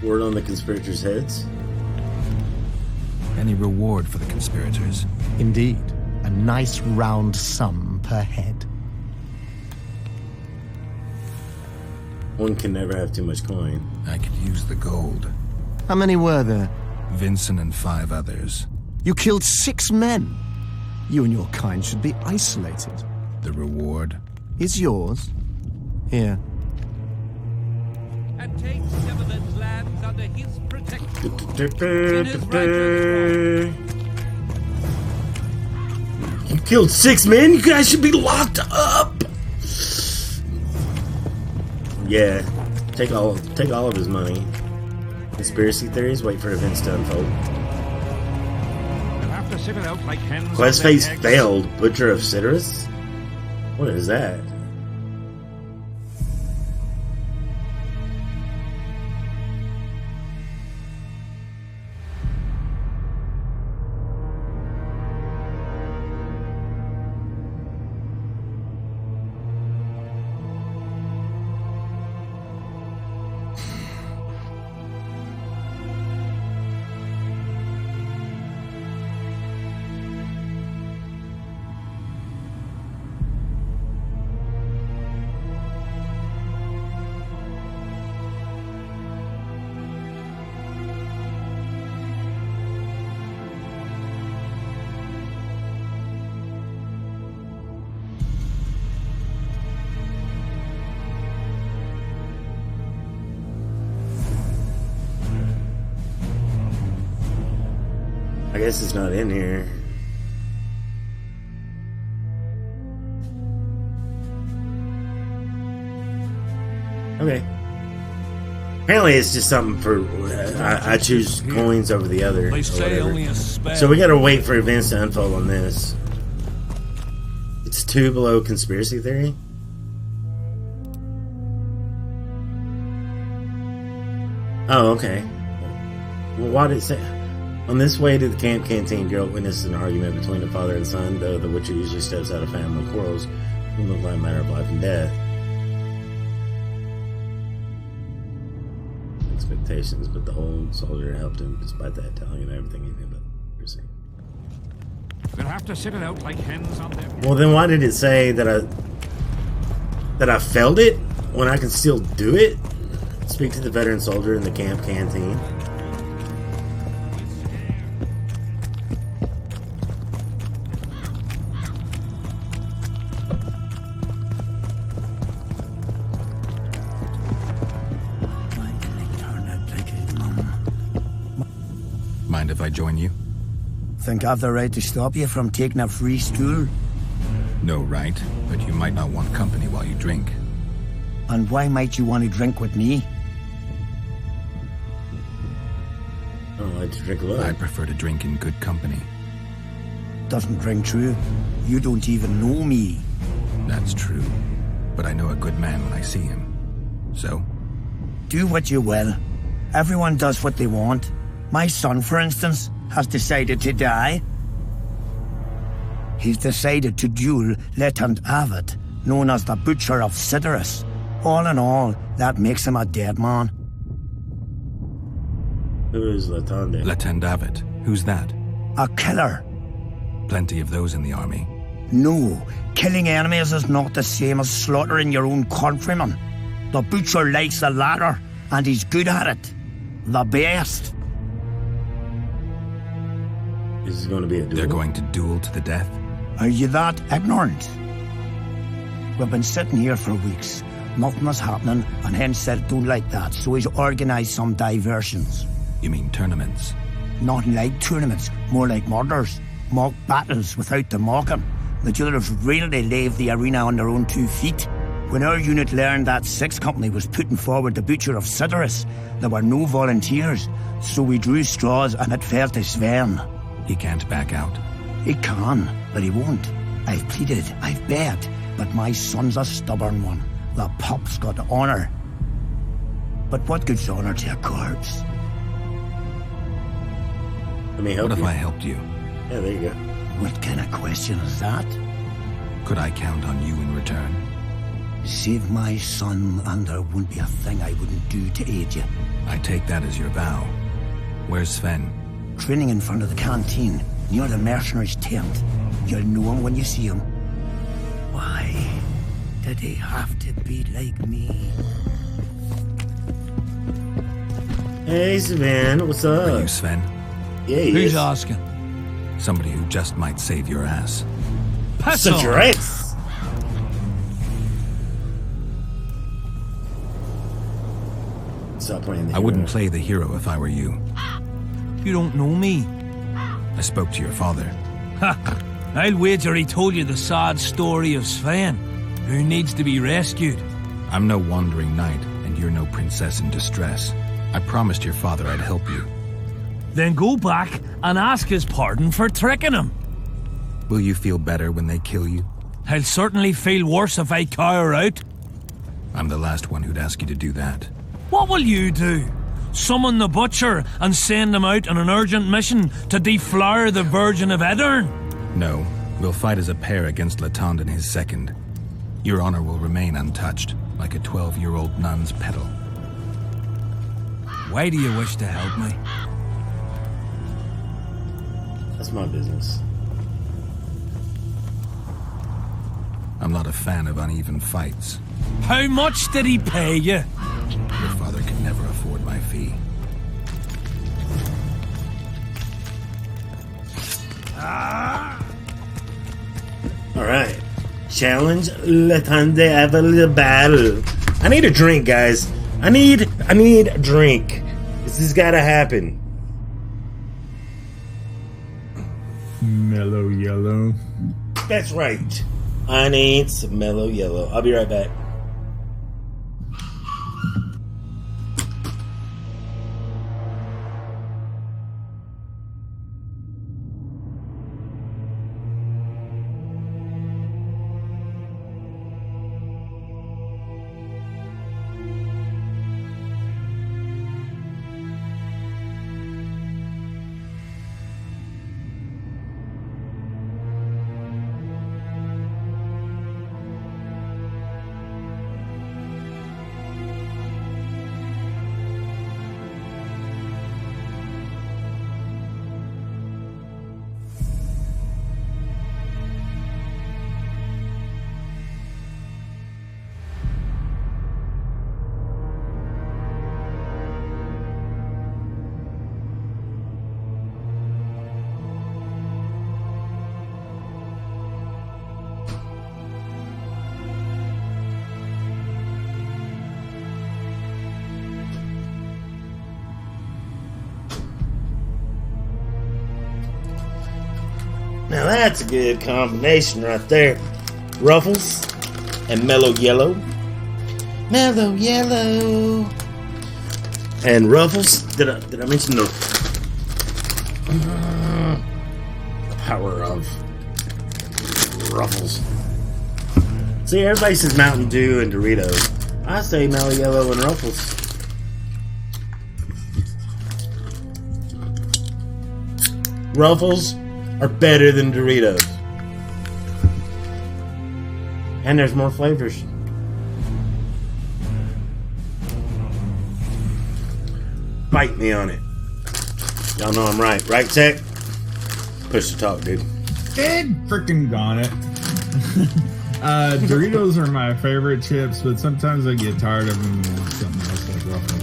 Word on the conspirators' heads? Any reward for the conspirators? Indeed. A nice round sum per head. One can never have too much coin. I could use the gold. How many were there? Vincent and 5 others. You killed 6 men. You and your kind should be isolated. The reward is yours. Here. And take Neverland's lands under his protection. You killed 6 men? You guys should be locked up! Yeah. Take all of his money. Conspiracy theories, wait for events to unfold. Quest phase failed. Butcher of Citrus? What is that? I guess it's not in here. Okay. Apparently it's just something for... I choose coins over the other. Or whatever. So we gotta wait for events to unfold on this. It's 2 below conspiracy theory? Oh, okay. Well, why did it say? On this way to the camp canteen, Geralt witnessed an argument between the father and son, though the Witcher usually steps out of family quarrels can look like a matter of life and death. Expectations, but the old soldier helped him despite that, telling him everything he knew about Percy. We'll have to sit it out like hens on their... Well, then why did it say that I failed it when I can still do it? Speak to the veteran soldier in the camp canteen. Mind if I join you? Think I've the right to stop you from taking a free stool? No right, but you might not want company while you drink. And why might you want to drink with me? I don't like to drink alone. I prefer to drink in good company. Doesn't ring true. You don't even know me. That's true. But I know a good man when I see him. So? Do what you will. Everyone does what they want. My son, for instance, has decided to die. He's decided to duel Letand Avid, known as the Butcher of Sidorus. All in all, that makes him a dead man. Who is Letand? Letand Avid. Who's that? A killer. Plenty of those in the army. No, killing enemies is not the same as slaughtering your own countrymen. The Butcher likes the latter, and he's good at it. The best. This is going to be a duel. They're going to duel to the death? Are you that ignorant? We've been sitting here for weeks. Nothing is happening, and hence said don't like that, so he's organised some diversions. You mean tournaments? Not like tournaments, more like murders. Mock battles without the mocking. The jailers really leave the arena on their own 2 feet. When our unit learned that 6th Company was putting forward the Butcher of Sidorus, there were no volunteers, so we drew straws and it fell to Sven. He can't back out. He can, but he won't. I've pleaded, I've begged, but my son's a stubborn one. The pup's got honour. But what good's honour to a corpse? Let me help you. What if you. I helped you? Yeah, there you go. What kind of question is that? Could I count on you in return? Save my son, and there wouldn't be a thing I wouldn't do to aid you. I take that as your vow. Where's Sven? Training in front of the canteen, near the mercenaries' tent. You'll know him when you see him. Why did he have to be like me? Hey, Sven, what's up? Are you Sven? Yeah, he Who's is. asking? Somebody who just might save your ass. Pass Such on. your ass. Stop playing the I wouldn't play the hero if I were you. You don't know me. I spoke to your father. Ha! I'll wager he told you the sad story of Sven, who needs to be rescued. I'm no wandering knight, and you're no princess in distress. I promised your father I'd help you. Then go back and ask his pardon for tricking him. Will you feel better when they kill you? I'll certainly feel worse if I cower out. I'm the last one who'd ask you to do that. What will you do? Summon the Butcher and send him out on an urgent mission to deflower the Virgin of Aedirn? No, we'll fight as a pair against Letand and his second. Your honor will remain untouched, like a 12-year-old nun's petal. Why do you wish to help me? That's my business. I'm not a fan of uneven fights. How much did he pay you? Your father could never afford my fee. Alright. Challenge Letande Aval battle. I need a drink, guys. I need a drink. This has gotta happen. Mellow yellow. That's right. I need some mellow yellow. I'll be right back. Now that's a good combination right there. Ruffles and mellow yellow. Mellow yellow. And Ruffles. Did I mention the power of Ruffles? See, everybody says Mountain Dew and Doritos. I say mellow yellow and Ruffles. Ruffles are better than Doritos. And there's more flavors. Bite me on it. Y'all know I'm right. Right, Zach? Push the talk, dude. Dead freaking gone it. Doritos are my favorite chips, but sometimes I get tired of them and want something else like Ruffles.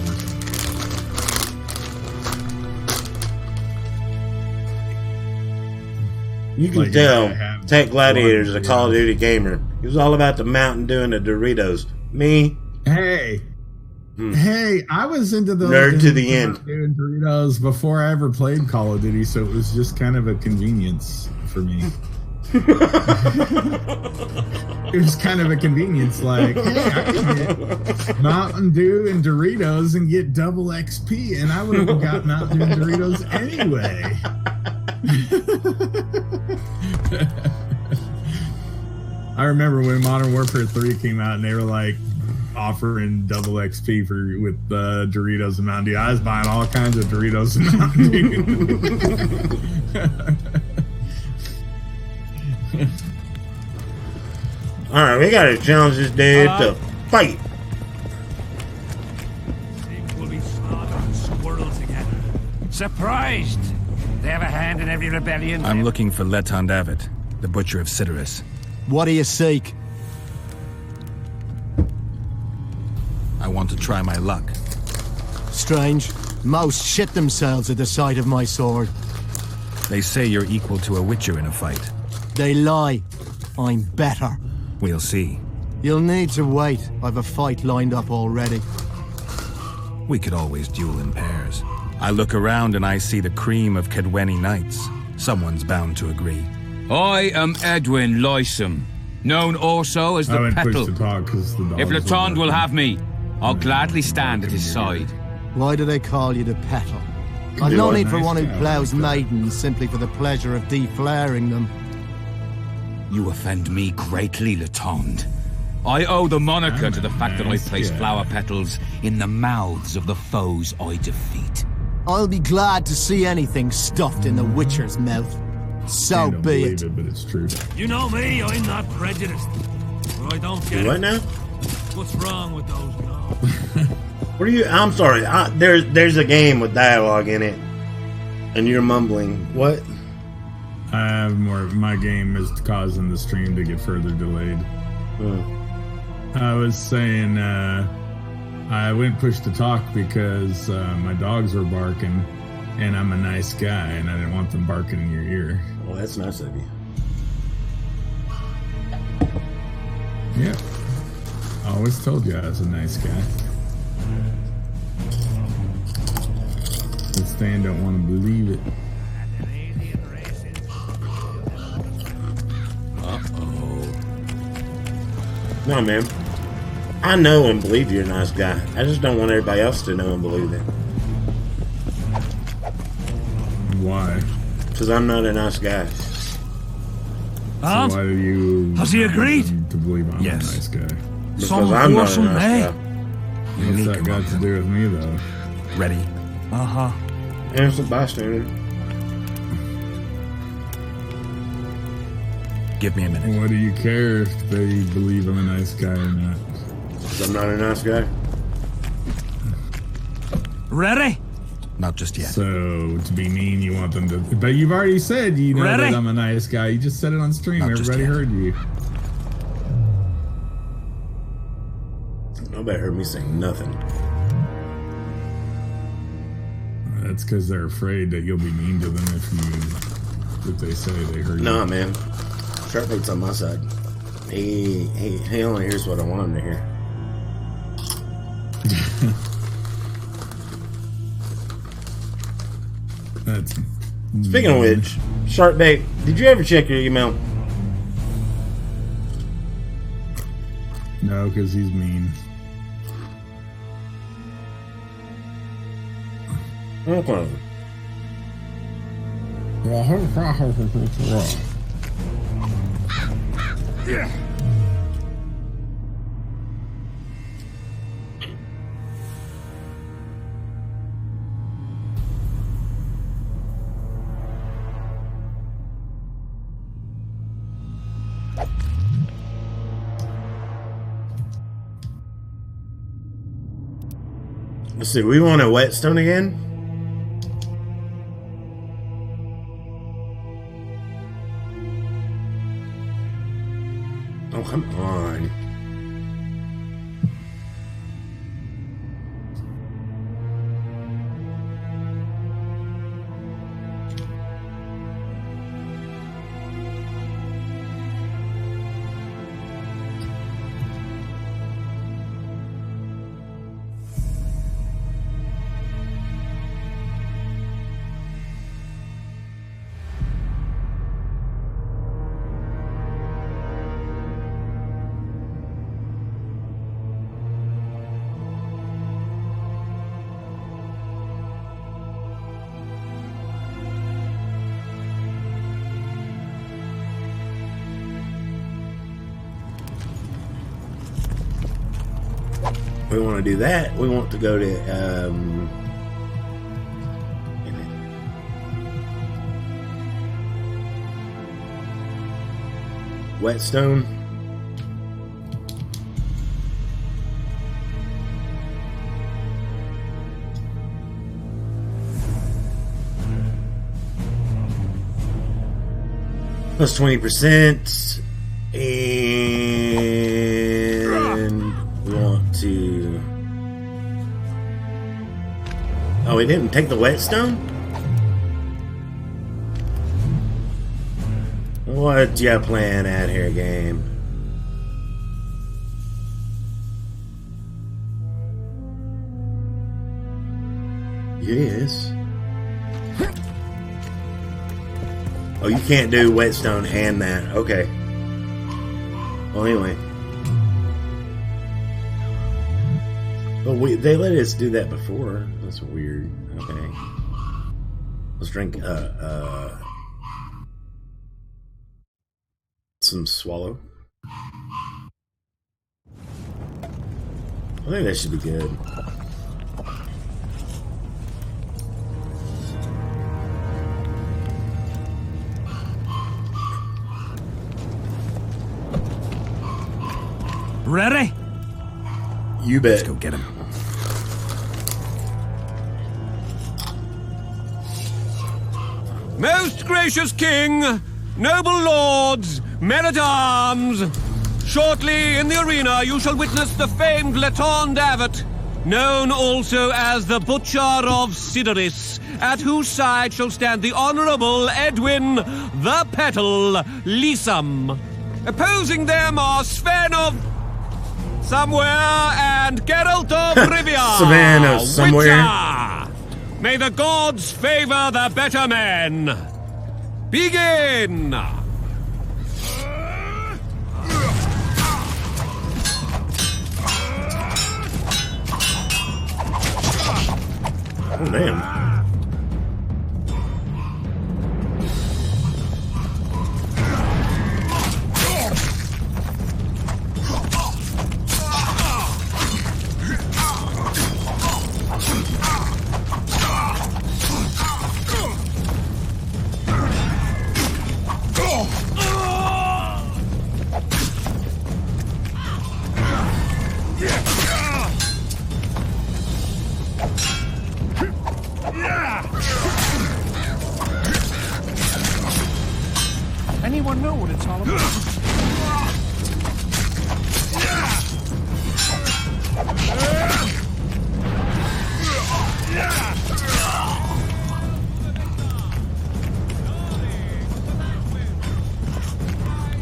You can tell Tech Gladiator is a Call of Duty gamer. He was all about the Mountain Dew and the Doritos. Me? Hey, I was into those nerd to the end. Doing Doritos before I ever played Call of Duty, so it was just kind of a convenience for me. It was kind of a convenience, like, hey, I can get Mountain Dew and Doritos and get double XP, and I would have got Mountain Dew and Doritos anyway. I remember when Modern Warfare 3 came out and they were like offering double XP with Doritos and Mountain Dew. I was buying all kinds of Doritos and Mountain Dew. Alright, we gotta challenge this dude to fight. We'll be slaughtering squirrels again. Surprised! They have a hand in every rebellion. I'm looking for Letond Avid, the Butcher of Cidaris. What do you seek? I want to try my luck. Strange. Most shit themselves at the sight of my sword. They say you're equal to a Witcher in a fight. They lie. I'm better. We'll see. You'll need to wait. I've a fight lined up already. We could always duel in pairs. I look around and I see the cream of Kedweni knights. Someone's bound to agree. I am Edwin Lysam, known also as the Petal. If Letond will have me, I'll gladly stand at his side. Why do they call you the Petal? I've no need for one who ploughs maidens simply for the pleasure of deflaring them. You offend me greatly, Letond. I owe the moniker to the fact that I place flower petals in the mouths of the foes I defeat. I'll be glad to see anything stuffed in the Witcher's mouth. So be it. But it's true. You know me, I'm not prejudiced. But I don't get What it. now? What's wrong with those gnomes? What are you? I'm sorry. There's a game with dialogue in it, and you're mumbling. What? I have more. My game is causing the stream to get further delayed. I was saying I went push to talk because my dogs were barking, and I'm a nice guy, and I didn't want them barking in your ear. Well, that's nice of you. Yeah. I always told you I was a nice guy. But Stan don't want to believe it. No, man. I know and believe you're a nice guy. I just don't want everybody else to know and believe it. Why? Because I'm not a nice guy. So why do you... Has he agreed? ...to believe I'm a nice guy? Because I'm not a nice guy. What's that got to do with me, though? Ready? Uh-huh. Innocent bystander. Give me a minute. What do you care if they believe I'm a nice guy or not? Because I'm not a nice guy. Ready? Not just yet. So, to be mean, you want them to... But you've already said you know that I'm a nice guy. You just said it on stream. Not Everybody heard you. Nobody heard me say nothing. That's because they're afraid that you'll be mean to them if they say they heard you. Nah, man. Sharpfoot's on my side. He only hears what I want him to hear. Speaking of which, Sharkbait, did you ever check your email? No, because he's mean. Okay. Yeah. Let's see, we want a whetstone again? Oh, come on. We want to do that. We want to go to whetstone. Plus 20%, and we want to. Oh, we didn't take the whetstone? What you playing at here, game? Yes. Oh, you can't do whetstone and that. Okay. Well, anyway. Well, they let us do that before. That's weird. Okay. Let's drink some swallow. I think that should be good. Ready? You bet. Let's go get him. Most gracious king, noble lords, men-at-arms, shortly in the arena you shall witness the famed Letond Abbot, known also as the Butcher of Sidoris, at whose side shall stand the Honourable Edwin the Petal Lysam. Opposing them are Sven of Somewhere and Geralt of Rivia. Sven of Somewhere. Witcher. May the gods favor the better men. Begin! Oh, damn. Anyone know what it's all about?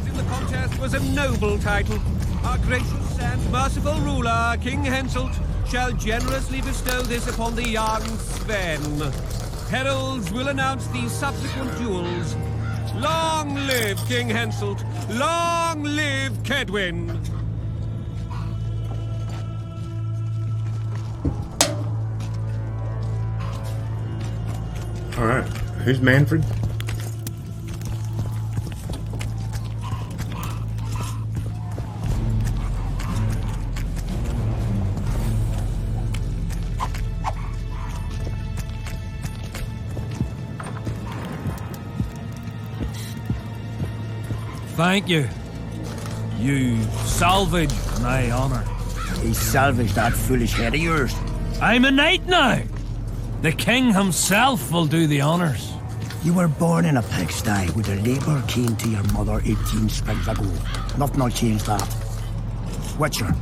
In the contest was a noble title. Our gracious and merciful ruler, King Henselt, shall generously bestow this upon the young Sven. Heralds will announce these subsequent duels. Long live King Henselt! Long live Kedwin! All right, who's Manfred? Thank you. You salvaged my honor. He salvaged that foolish head of yours. I'm a knight now. The king himself will do the honors. You were born in a pigsty with a labour came to your mother 18 springs ago. Nothing will change that. Witcher,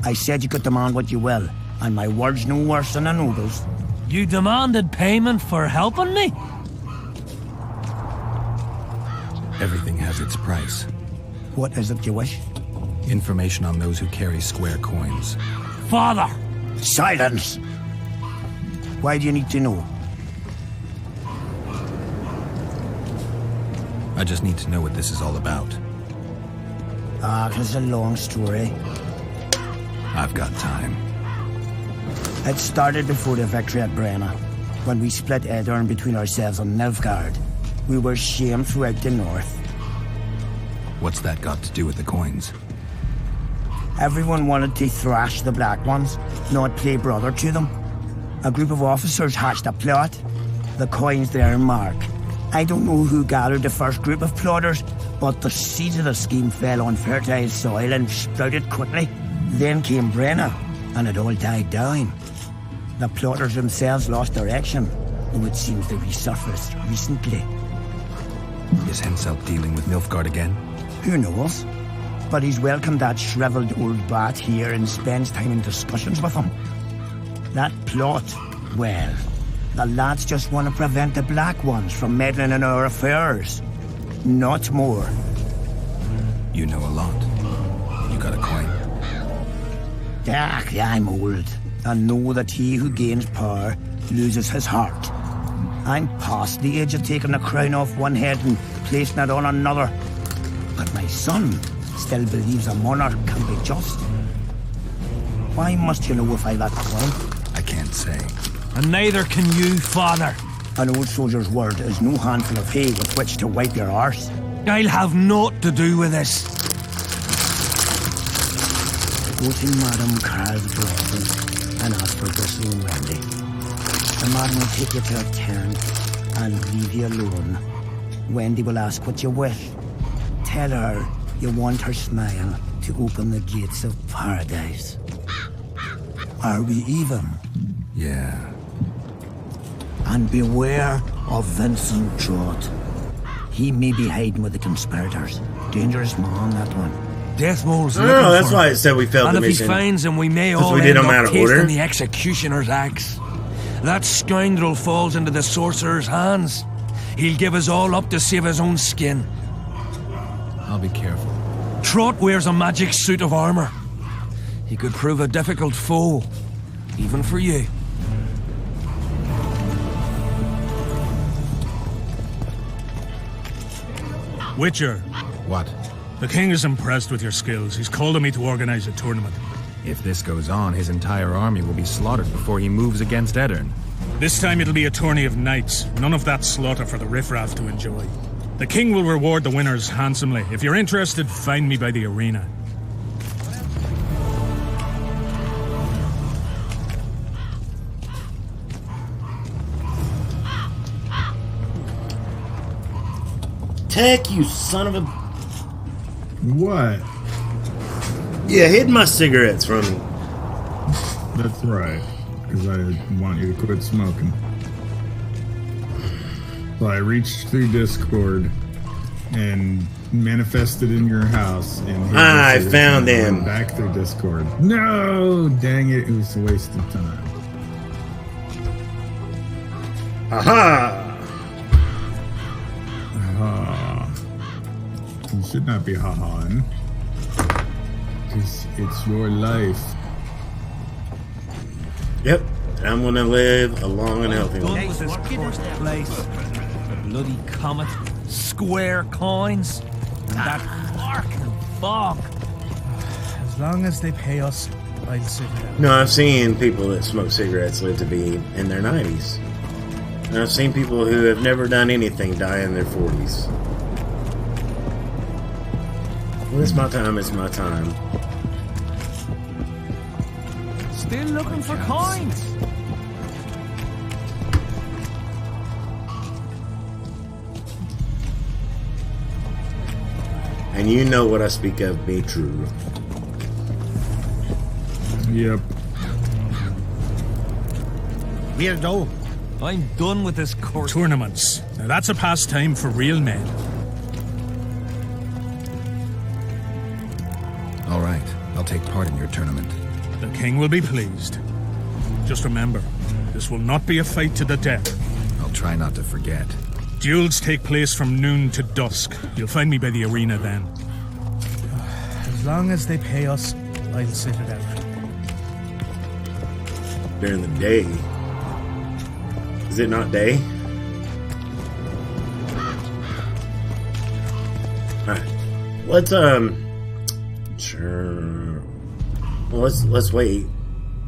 I said you could demand what you will, and my word's no worse than a noble's. You demanded payment for helping me? Everything has its price. What is it you wish? Information on those who carry square coins. Father! Silence! Why do you need to know? I just need to know what this is all about. It's a long story. I've got time. It started before the victory at Brenna, when we split Edirn between ourselves and Nilfgaard. We were shamed throughout the north. What's that got to do with the coins? Everyone wanted to thrash the Black Ones, not play brother to them. A group of officers hatched a plot. The coins there mark. I don't know who gathered the first group of plotters, but the seeds of the scheme fell on fertile soil and sprouted quickly. Then came Brenna, and it all died down. The plotters themselves lost direction, though it seems they resurfaced recently. Is Henselt dealing with Nilfgaard again? Who knows? But he's welcomed that shriveled old bat here and spends time in discussions with him. That plot, well, the lads just want to prevent the Black Ones from meddling in our affairs. Not more. You know a lot. You got a coin? I'm old, and know that he who gains power loses his heart. I'm past the age of taking the crown off one head and placing it on another. But my son still believes a monarch can be just. Why must you know if I got the coin? I can't say. And neither can you, father. An old soldier's word is no handful of hay with which to wipe your arse. I'll have naught to do with this. Go to Madame Carl's drawing and ask for Bristol and Randy. The man will take you to a tent and leave you alone. Wendy will ask what you wish. Tell her you want her smile to open the gates of paradise. Are we even? Yeah. And beware of Vincent Trott. He may be hiding with the conspirators. Dangerous man, that one. Deathmole's No, looking that's for why him. I said we failed and the if mission. he finds him, we may all we did end them up out of tasting order. the executioner's axe. That scoundrel falls into the sorcerer's hands. He'll give us all up to save his own skin. I'll be careful. Trott wears a magic suit of armor. He could prove a difficult foe, even for you. Witcher. What? The king is impressed with your skills. He's called on me to organize a tournament. If this goes on, his entire army will be slaughtered before he moves against Edirn. This time it'll be a tourney of knights. None of that slaughter for the riffraff to enjoy. The king will reward the winners handsomely. If you're interested, find me by the arena. Tech, you son of a... What? Yeah, hid my cigarettes from me. That's right, because I want you to quit smoking. So I reached through Discord and manifested in your house. And I found him. Back through Discord. No, dang it! It was a waste of time. Aha! You should not be ha-haing. Because it's your life. Yep, I'm gonna live a long and healthy Done one. with this cursed place. The bloody comet, square coins, and that fucking fog. As long as they pay us, I'll sit it out. No, I've seen people that smoke cigarettes live to be in their 90s. And I've seen people who have never done anything die in their 40s. When it's my time, it's my time. Still looking for coins. And you know what I speak of be true. Yep. Weirdo. I'm done with this course. Tournaments. Now that's a pastime for real men. All right, I'll take part in your tournament. The king will be pleased. Just remember, this will not be a fight to the death. I'll try not to forget. Duels take place from noon to dusk. You'll find me by the arena then. As long as they pay us, I'll sit it out. During the day. Is it not day? Alright. Let's sure. Well, let's wait.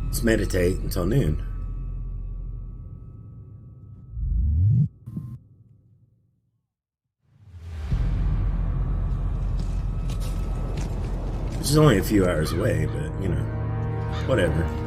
Let's meditate until noon. Which is only a few hours away, but you know, whatever.